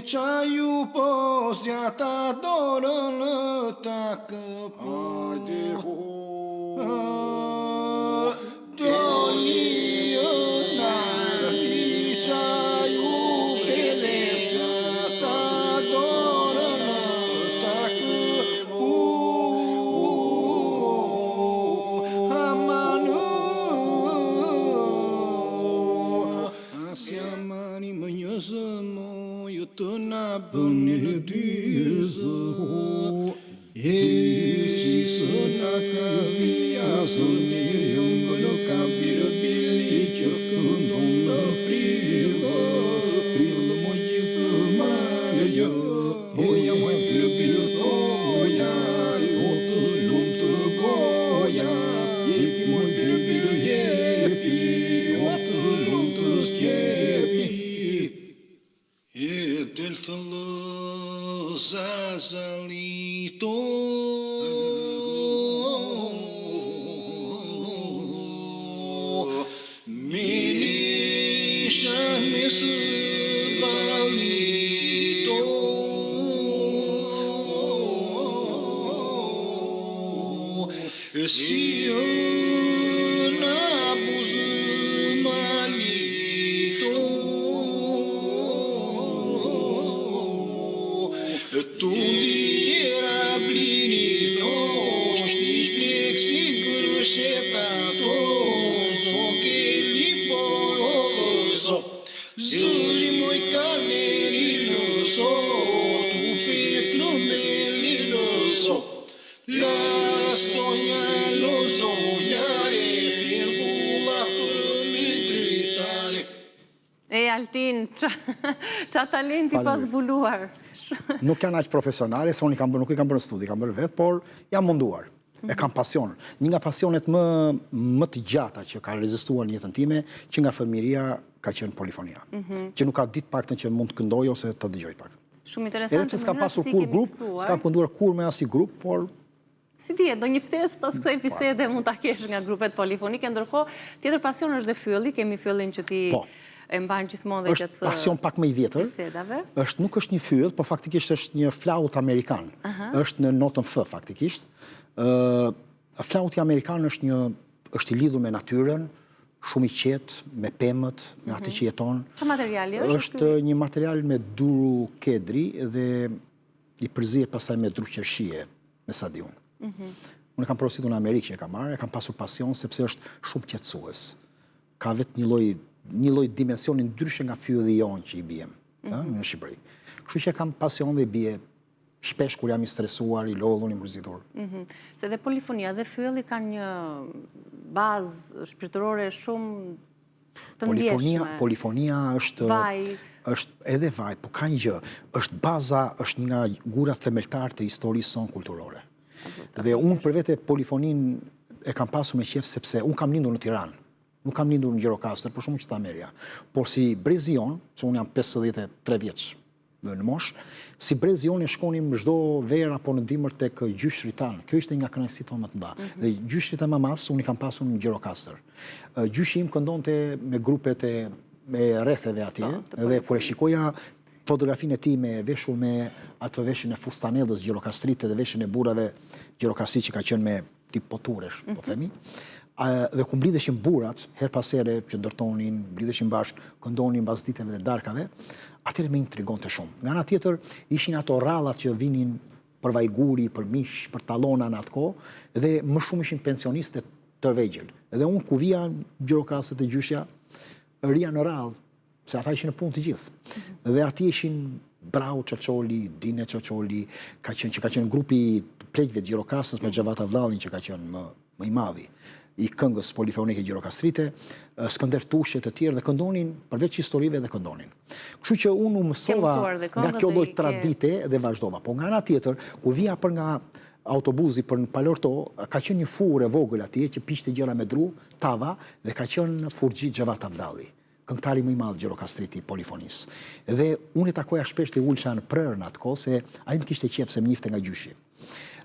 qa ju posja ta dorën ta këpojtë Doliona qa ju belesja ta dorën ta këpojtë Amanu asja mani më njëzë të na bëni në dyzë e që së na ka vijasë një jëngë në kabirë bili që këndon në prilë moj gjithë malë oja moj bilë thoja o të lumë të goja jepi moj bilë jepi o të lumë të skjepi del të lëza zalito Minishan me së balito Si në abuzë malito Tu ndira blini nosh Shtish plek si kërësheta ton So ke lipo so Zëri moj kaneri në so Tu fetru meli në so Lastonja lo zonjare Pirgula për një dritare Altin, qa talenti pas zbuluar. Nuk janë aq profesionale, se unë nuk i kam bërë në studi, kam bërë vetë, por jam munduar. E kam pasion. Një nga pasionet më të gjata që ka rezistuar në jetën time, që nga fëmijëria ka qenë polifonia. Që nuk ka ditë paktën që mund të këndoj ose të dëgjoj paktën. Shumë interesant. Edhe pse s'kam pasur kur grup, s'kam kënduar kur me asnjë grup, por si dihet, do një ftesë pas kësaj bisede mund ta kesh nga grupet polifonike, ndërkohë tjetër pasion është dhe fylli, kemi fyllin që ti e mban gjithmonë dhe është pasion pak më i vjetër. Bisedave. Nuk është një fyll, por faktikisht është një flaut amerikan. Është në notën F faktikisht. Flauti amerikan është i lidhur me natyrën, shumë i qetë, me pemët, me atë që jeton. Çfarë materiali është? Është një material me duru kedri dhe i përzihet pastaj me dru qershie, me sadium. Unë kam porositur në Amerikë që e kam marrë, e kam pasur pasion sepse është shumë qetësues. Ka vetë një lloj dimensioni ndryshe nga fylli jon që i biem në Shqipëri. Kështu që kam pasion dhe i bie shpesh kur jam i stresuar, i lodhur, i mërzitur. Se dhe polifonia dhe fylli kanë një bazë shpirtërore shumë të ndjeshme. Polifonia është edhe vaj, po ka një gjë, është baza, është një nga gurat themeltar të historisë sonë kulturore. Dhe unë për vete polifonin e kam pasur me qef sepse unë kam lindur në Tiranë. Nuk kam lindur në Gjirokastër, për shumë që të Ameria. Por si brezion, që unë jam 53 vjeç në mosh, si brezion e shkonim çdo verë apo në dimër tek gjyshri tanë. Kjo ishte nga kënaqësitë tonë më të mëdha. Dhe gjyshrit e mamas unë i kam pasur në Gjirokastër. Gjyshi im këndonte me grupet me rretheve atje, dhe kur e shikoja fotografinë e tij me veshur me atë veshin e fustanellës Gjirokastrite dhe veshin e burrave Gjirokastri që ka qenë me tip poturesh, po themi. Dhe ku mblidheshin burrat, her pas here që ndërtonin, mblidheshin bashkë, këndonin mbas ditëve dhe darkave, atëherë më intrigonte shumë. Nga ana tjetër, ishin ato rrallat që vinin për vajguri, për mish, për tallona në atë kohë, dhe më shumë ishin pensionistë të vegjël. Dhe unë ku vija Gjirokastër të gjyshja, rria në rrallë, se ata ishin në punë të gjithë. Dhe ati ishin Brau Çoçoli, Dine Çoçoli, që ka qenë grupi pleqve të Gjirokastrës me Xhavata Vllallin që ka qenë më i madhi i këngës polifonike Gjirokastrite, Skënder Tushe të tjerë dhe këndonin përveç historive dhe këndonin. Kështu që unë u mësova nga kjo lloj tradite dhe vazhdova. Po nga ana tjetër, ku vija për nga autobusi për në Palorto, ka qenë një furrë e vogël atje që piqte gjëra me dru, tava, dhe ka qenë furxhi Xhavata Vllalli, këngëtari më i madh Gjirokastriti polifonisë. Dhe unë e takoja shpesh të ulsha në prerë në atë kohë se ai më kishte qejf se më njifte nga gjyshi.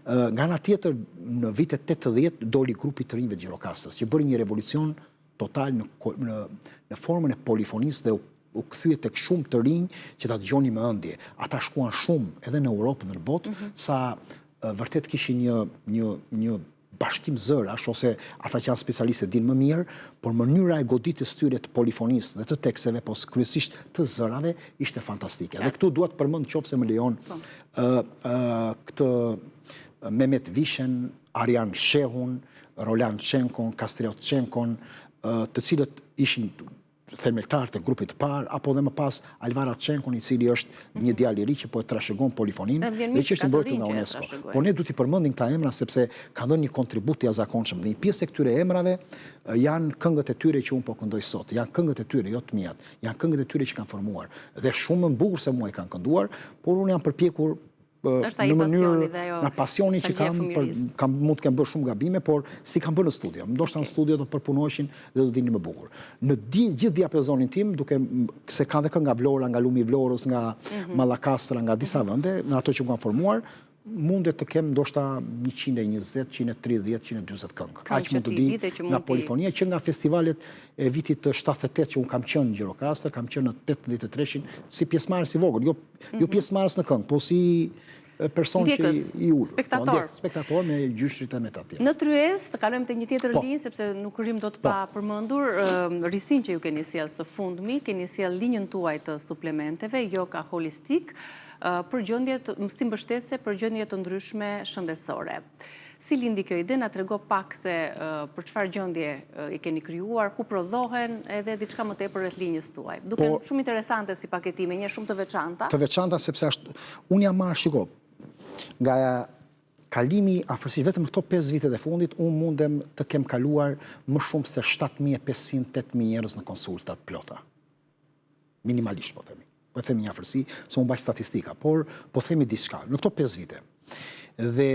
Nga ana tjetër, në vitet 80 doli grupi të rinjve të Gjirokastrës, që bëri një revolucion total në formën e polifonisë dhe u kthye tek shumë të rinj që ta dëgjonin me ëndje. Ata shkuan shumë edhe në Europë, në botë, sa vërtet kishin një bashkim zërash, ose ata që janë specialistë dinë më mirë, por mënyra e goditjes tyre të polifonisë dhe të teksteve, po kryesisht të zërave, ishte fantastike. Dhe këtu dua të përmend nëse më lejon këtë Mehmet Vishen, Arjan Shehun, Roland Çenkon, Kastriot Çenkon, të cilët ishin themeltarët e grupit të parë, apo dhe më pas Alvara Çenkon, i cili është një djalë i ri që po e trashëgon polifoninë dhe që është mbrojtur nga UNESCO. Po ne duhet i përmendim këta emra sepse kanë dhënë një kontribut të jashtëzakonshëm dhe një pjesë e këtyre emrave janë këngët e tyre që unë po këndoj sot, janë këngët e tyre, jo të mijat, janë këngët e tyre që kanë formuar dhe shumë më bukur se mua i kanë kënduar, por unë jam përpjekur në mënyrë nga pasioni që mund të kem bërë shumë gabime, por si kam bërë në studio. Ndoshta në studio do përpunoheshin dhe do dini më bukur. Në gjithë diapazonin tim, duke se ka dhe kënga Vlora, nga Lumi i Vlorës, nga Mallakastra, nga disa vende, në ato që kanë formuar, mundet të kem ndoshta 120, 130, 140 këngë. Aq mund të di nga polifonia që nga festivalet e vitit 78 që unë kam qenë në Gjirokastër, kam qenë në 83-shin si pjesëmarrës i vogël, jo pjesëmarrës në këngë, po si person që i ulur. Spektator me gjyshrit e me të tjerë. Në Tryezë, të kalojmë te një tjetër linjë, sepse nuk rrim dot pa përmendur risin që ju keni sjell së fundmi, keni sjell linjën tuaj të suplementeve, Yoga Holistik, për gjendje si mbështetëse për gjendje të ndryshme shëndetësore. Si lindi kjo ide, na trego pak se për çfarë gjendje i keni krijuar, ku prodhohen edhe diçka më tepër rreth linjës tuaj. Duken shumë interesante si paketime, një shumë të veçanta. Të veçanta sepse unë jam marrë shiko. Nga kalimi afërsisht vetëm këto 5 vitet e fundit, unë mundem të kem kaluar më shumë se 7500-8000 njerëz në konsultat plota. Minimalisht po themi. Po themi një afërsi, se unë bash statistika, por po themi diçka në këto 5 vite. Dhe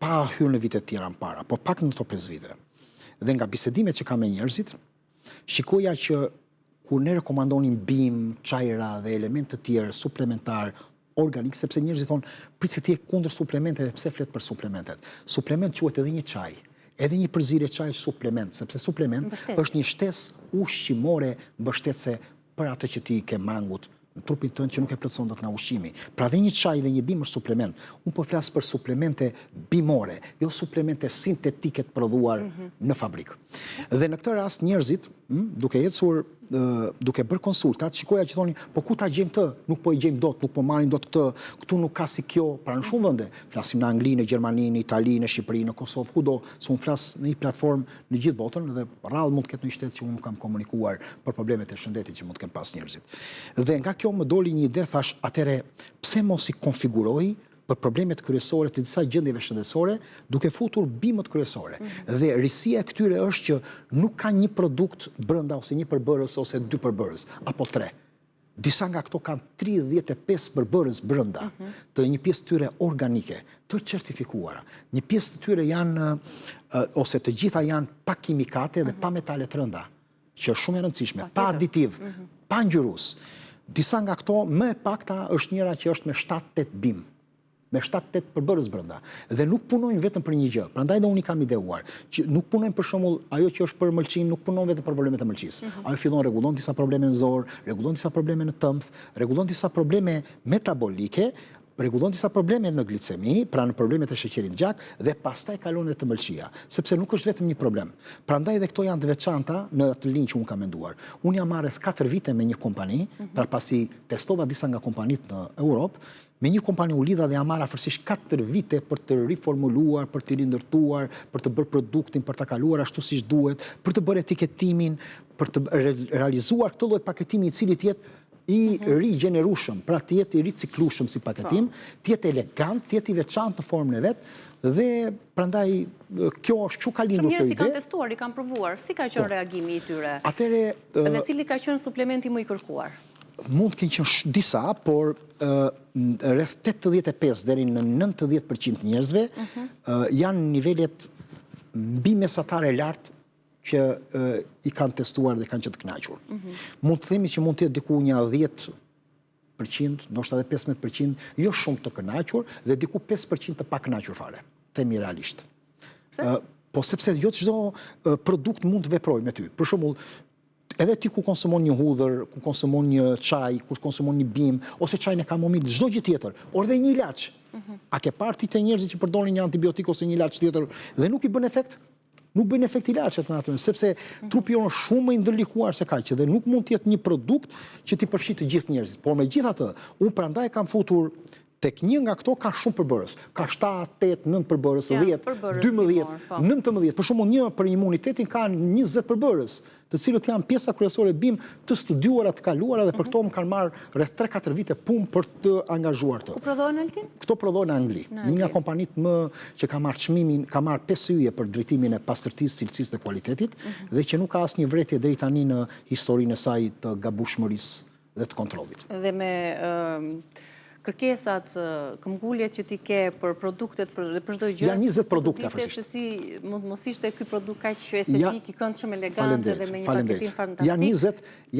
pa hyrë në vitet tjera më para, po pak në këto 5 vite. Dhe nga bisedimet që ka me njerëzit, shikoja që kur ne rekomandonin bim, çajra dhe elemente të tjerë suplementar, organik, sepse njerëzit thonë, prit se ti je kundër suplementeve, pse flet për suplementet? Suplement quhet edhe një çaj, edhe një përzierje çaj suplement, sepse suplement është një shtesë ushqimore mbështetëse për atë që ti ke mangut në trupin tënd që nuk e plotëson dot nga ushqimi. Pra dhe një çaj dhe një bim është suplement. Unë po flas për suplemente bimore, jo suplemente sintetike të prodhuar në fabrikë. Dhe në këtë rast njerëzit, duke ecur, duke bërë konsultat, shikoja që thonin, po ku ta gjejmë të? Nuk po i gjejmë dot, nuk po marrin dot këtë, këtu nuk ka si kjo, pra në shumë vende. Flasim në Angli, në Gjermani, në Itali, në Shqipëri, në Kosovë, kudo, se unë flas në një platformë në gjithë botën dhe rrallë mund të ketë një shtet që unë nuk kam komunikuar për problemet e shëndetit që mund të kenë pas njerëzit. Dhe nga kjo më doli një ide, thash, atëre pse mos i konfiguroj për problemet kryesore të disa gjendjeve shëndetësore, duke futur bimët kryesore. Dhe risia e këtyre është që nuk ka një produkt brenda ose një përbërës ose 2 përbërës, apo 3. Disa nga këto kanë 35 përbërës brenda, të një pjesë të tyre organike, të certifikuara. Një pjesë të tyre janë, ose të gjitha janë pa kimikate dhe pa metale të rënda, që është shumë e rëndësishme, pa aditiv, pa ngjyrus. Disa nga këto, më e pakta është njëra që është me 7-8 bim, me 7-8 përbërës brenda. Dhe nuk punojnë vetëm për një gjë. Prandaj dhe unë i kam ideuar, që nuk punojnë për shembull ajo që është për mëlçin, nuk punon vetëm për problemet e mëlçisë. Ajo fillon rregullon disa probleme në zor, rregullon disa probleme në tëmth, rregullon disa probleme metabolike, rregullon disa probleme në glicemi, pra në problemet e sheqerit gjak, dhe pastaj kalon edhe të mëlçia, sepse nuk është vetëm një problem. Prandaj dhe këto janë të veçanta në atë linjë që unë kam menduar. Unë jam marrë 4 vite me një kompani, pra pasi testova disa nga kompanitë në Europë, me një kompani u lidha dhe jam marrë afërsisht 4 vite për të riformuluar, për të rindërtuar, për të bërë produktin, për të kaluar ashtu siç duhet, për të bërë etiketimin, për të realizuar këtë lloj paketimi i cili të jetë i rigjenerueshëm, pra të jetë i riciklueshëm si paketim, të jetë elegant, të jetë i veçantë në formën e vet, dhe prandaj kjo është çu ka lindur kjo ide. Shumë njerëz i kanë testuar, i kanë provuar, si ka qenë reagimi i tyre? Atëre, dhe cili ka qenë suplementi më i kërkuar? Mund të kenë qenë disa, por rreth 85 deri në 90% njerëzve janë nivelet mbi mesatare lartë që i kanë testuar dhe kanë qenë të kënaqur. Mund të themi që mund të jetë diku një 10%, ndoshta edhe 15%, jo shumë të kënaqur dhe diku 5% të pa kënaqur fare. Themi realisht. Po sepse jo çdo produkt mund të veprojë me ty. Për shembull, edhe ti ku konsumon një hudhër, ku konsumon një çaj, ku konsumon një bim, ose çajin e kamomil, çdo gjë tjetër, or dhe një ilaç. A ke parë ti të njerëzit që përdorin një antibiotik ose një ilaç tjetër dhe nuk i bën efekt? Nuk bën efekt ilaçet në atë, sepse trupi jonë është shumë më i ndërlikuar se kaq dhe nuk mund të jetë një produkt që ti përfshi të gjithë njerëzit. Por megjithatë, unë prandaj kam futur tek një nga këto ka shumë përbërës. Ka 7, 8, 9 përbërës, 10, 12, 19. Për shembull, një për imunitetin ka 20 përbërës, të cilët janë pjesa kryesore bim të studiuara, të kaluara dhe për këto më kanë marrë rreth 3-4 vite punë për të angazhuar të. Ku prodhohen Altin? Këto prodhohen në Angli. Një nga kompanitë më që ka marrë çmimin, ka marrë 5 yje për drejtimin e pastërtisë, cilësisë dhe kualitetit dhe që nuk ka asnjë vretje deri tani në historinë e saj të gabueshmërisë dhe të kontrollit. Dhe me kërkesat, këmbguljet që ti ke për produktet, për çdo gjë. Janë 20 produkte afërsisht. Se si mund mos ishte ky produkt kaq estetik, i këndshëm, elegant dhe me një paketim fantastik. Janë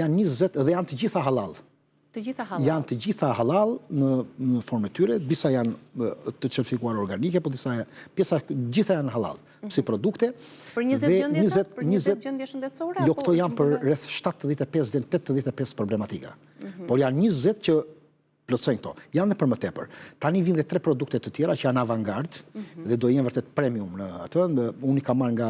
20 dhe janë të gjitha halal. Të gjitha halal. Janë të gjitha halal në formë tyre, disa janë të certifikuar organike, po disa pjesa gjitha janë halal si produkte. Për 20 gjendje shëndetësore? Jo, këto janë për rreth 75 dhe 85 problematika. Por janë 20 që plotësojnë këto. Janë dhe për më tepër. Tani vinë dhe 3 produkte të tjera që janë avantgard dhe do jenë vërtet premium në atë. Unë i kam marrë nga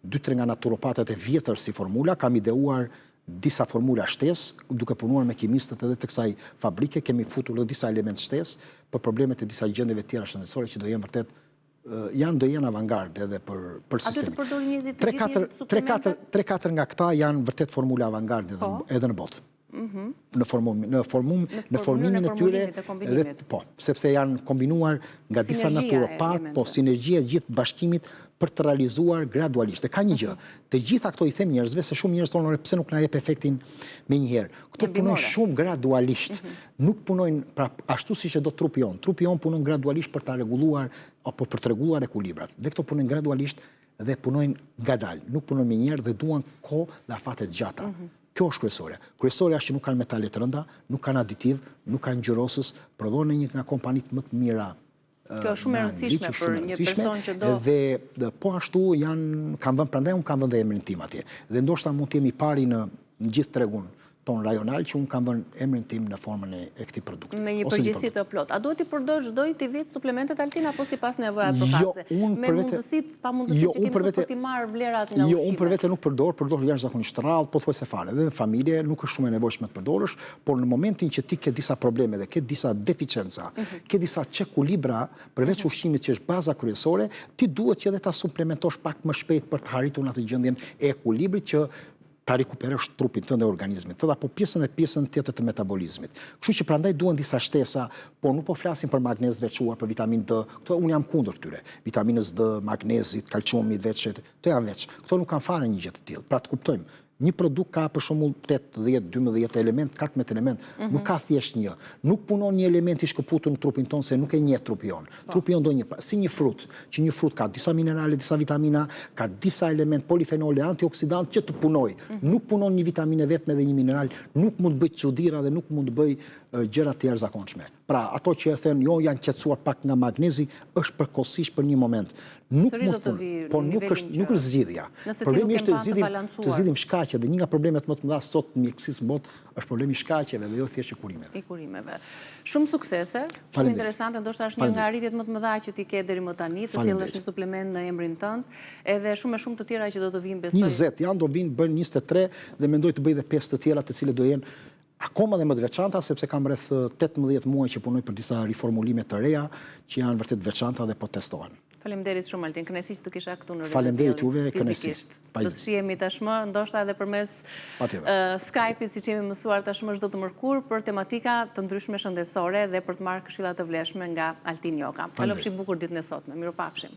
2-3 nga naturopatët e vjetër si formula, kam ideuar disa formula shtesë, duke punuar me kimistët edhe të kësaj fabrike, kemi futur dhe disa element shtesë për problemet e disa gjendjeve tjera shëndetësore që do jenë vërtet do jenë avantgard edhe për sistemi. A do të përdorin njerëzit të gjithë suplementet? 3-4 nga këta janë vërtet formula avantgard edhe në botë. në formimin e tyre, po, sepse janë kombinuar nga disa naturopat, po sinergjia gjithë bashkimit për të realizuar gradualisht. Dhe ka një gjë, të gjitha këto i them njerëzve, se shumë njerëz thonë pse nuk na jep efektin me njëherë. Këto punojnë shumë gradualisht, nuk punojnë pra ashtu siç e do trupi jon. Trupi jon punon gradualisht për ta rregulluar apo për të rregulluar ekuilibrat. Dhe këto punojnë gradualisht dhe punojnë ngadalë, nuk punojnë me njëherë dhe duan kohë dhe afate të gjata. Kjo është kryesore. Kryesore është që nuk kanë metale të rënda, nuk kanë aditiv, nuk kanë ngjyrosës, prodhohen në një nga kompanitë më të mira. Kjo është shumë e rëndësishme për një person që do... Dhe po ashtu kanë vënë prandaj unë kam vënë dhe emrin tim atje. Dhe ndoshta mund të jemi pari në gjithë tregun ton rajonal që unë kam vënë emrin tim në formën e këtij produkti. Me një përgjegjësi të plot. A duhet i përdor çdo i vit suplementet Altin apo sipas nevojave përkatëse? Me mundësitë, pa mundësitë që kemi për të marrë vlerat nga ushqimi. Jo, unë për vete nuk përdor jashtëzakonisht rrallë, pothuajse fare. Dhe në familje nuk është shumë e nevojshme të përdorësh, por në momentin që ti ke disa probleme dhe ke disa deficienca, ke disa çekulibra, përveç ushqimit që është baza kryesore, ti duhet që edhe ta suplementosh pak më shpejt për të arritur atë gjendjen e ekuilibrit që ta rikuperosh trupin tënd dhe organizmin tënd apo pjesën tjetër të metabolizmit. Kështu që prandaj duhen disa shtesa, por nuk po flasim për magnez veçuar, për vitaminë D. Këto unë jam kundër këtyre. Vitaminës D, magnezit, kalciumit, veçet, këto janë veç. Këto nuk kanë fare një gjë të tillë. Pra të kuptojmë. Një produkt ka për shembull 8, 10, 12 element, 14 element, nuk ka thjesht një. Nuk punon një element i shkëputur në trupin tonë se nuk e njeh trupi jon. Trupi jon do një si një frut, që një frut ka disa minerale, disa vitamina, ka disa element polifenole, antioksidant që të punojë. Nuk punon një vitaminë vetëm dhe një mineral, nuk mund të bëj çuditëra dhe nuk mund të bëj gjëra të jashtëzakonshme. Pra, ato që e thënë, jo, janë qetësuar pak nga magnezi, është përkohësisht për një moment. Nuk mund të vi, po nuk është zgjidhja. Problemi është të zgjidhim shkaqe dhe një nga problemet më të mëdha sot në mjekësisë në botë është problemi i shkaqeve dhe jo thjesht i kurimeve. Shumë suksese, shumë interesante, ndoshta është një nga arritjet më të mëdha që ti ke deri më tani, të sjellësh një suplement në emrin tënd, edhe shumë të tjera që do të vinë besoj. 20 janë, do vinë bën 23 dhe mendoj të bëj edhe 5 të tjera të cilët do jenë akoma dhe më të veçanta, sepse kam rreth 18 muaj që punoj për disa riformulime të reja që janë vërtet veçanta dhe po testohen. Faleminderit shumë Altin, kënaqësi që të kisha këtu në Faleminderit juve, kënaqësi. Do të shihemi tashmë, ndoshta edhe përmes Skype-it, siç jemi mësuar tashmë çdo të mërkur për tematika të ndryshme shëndetësore dhe për të marrë këshilla të vlefshme nga Altin Joka. Kalofshi bukur ditën e sotme. Mirupafshim.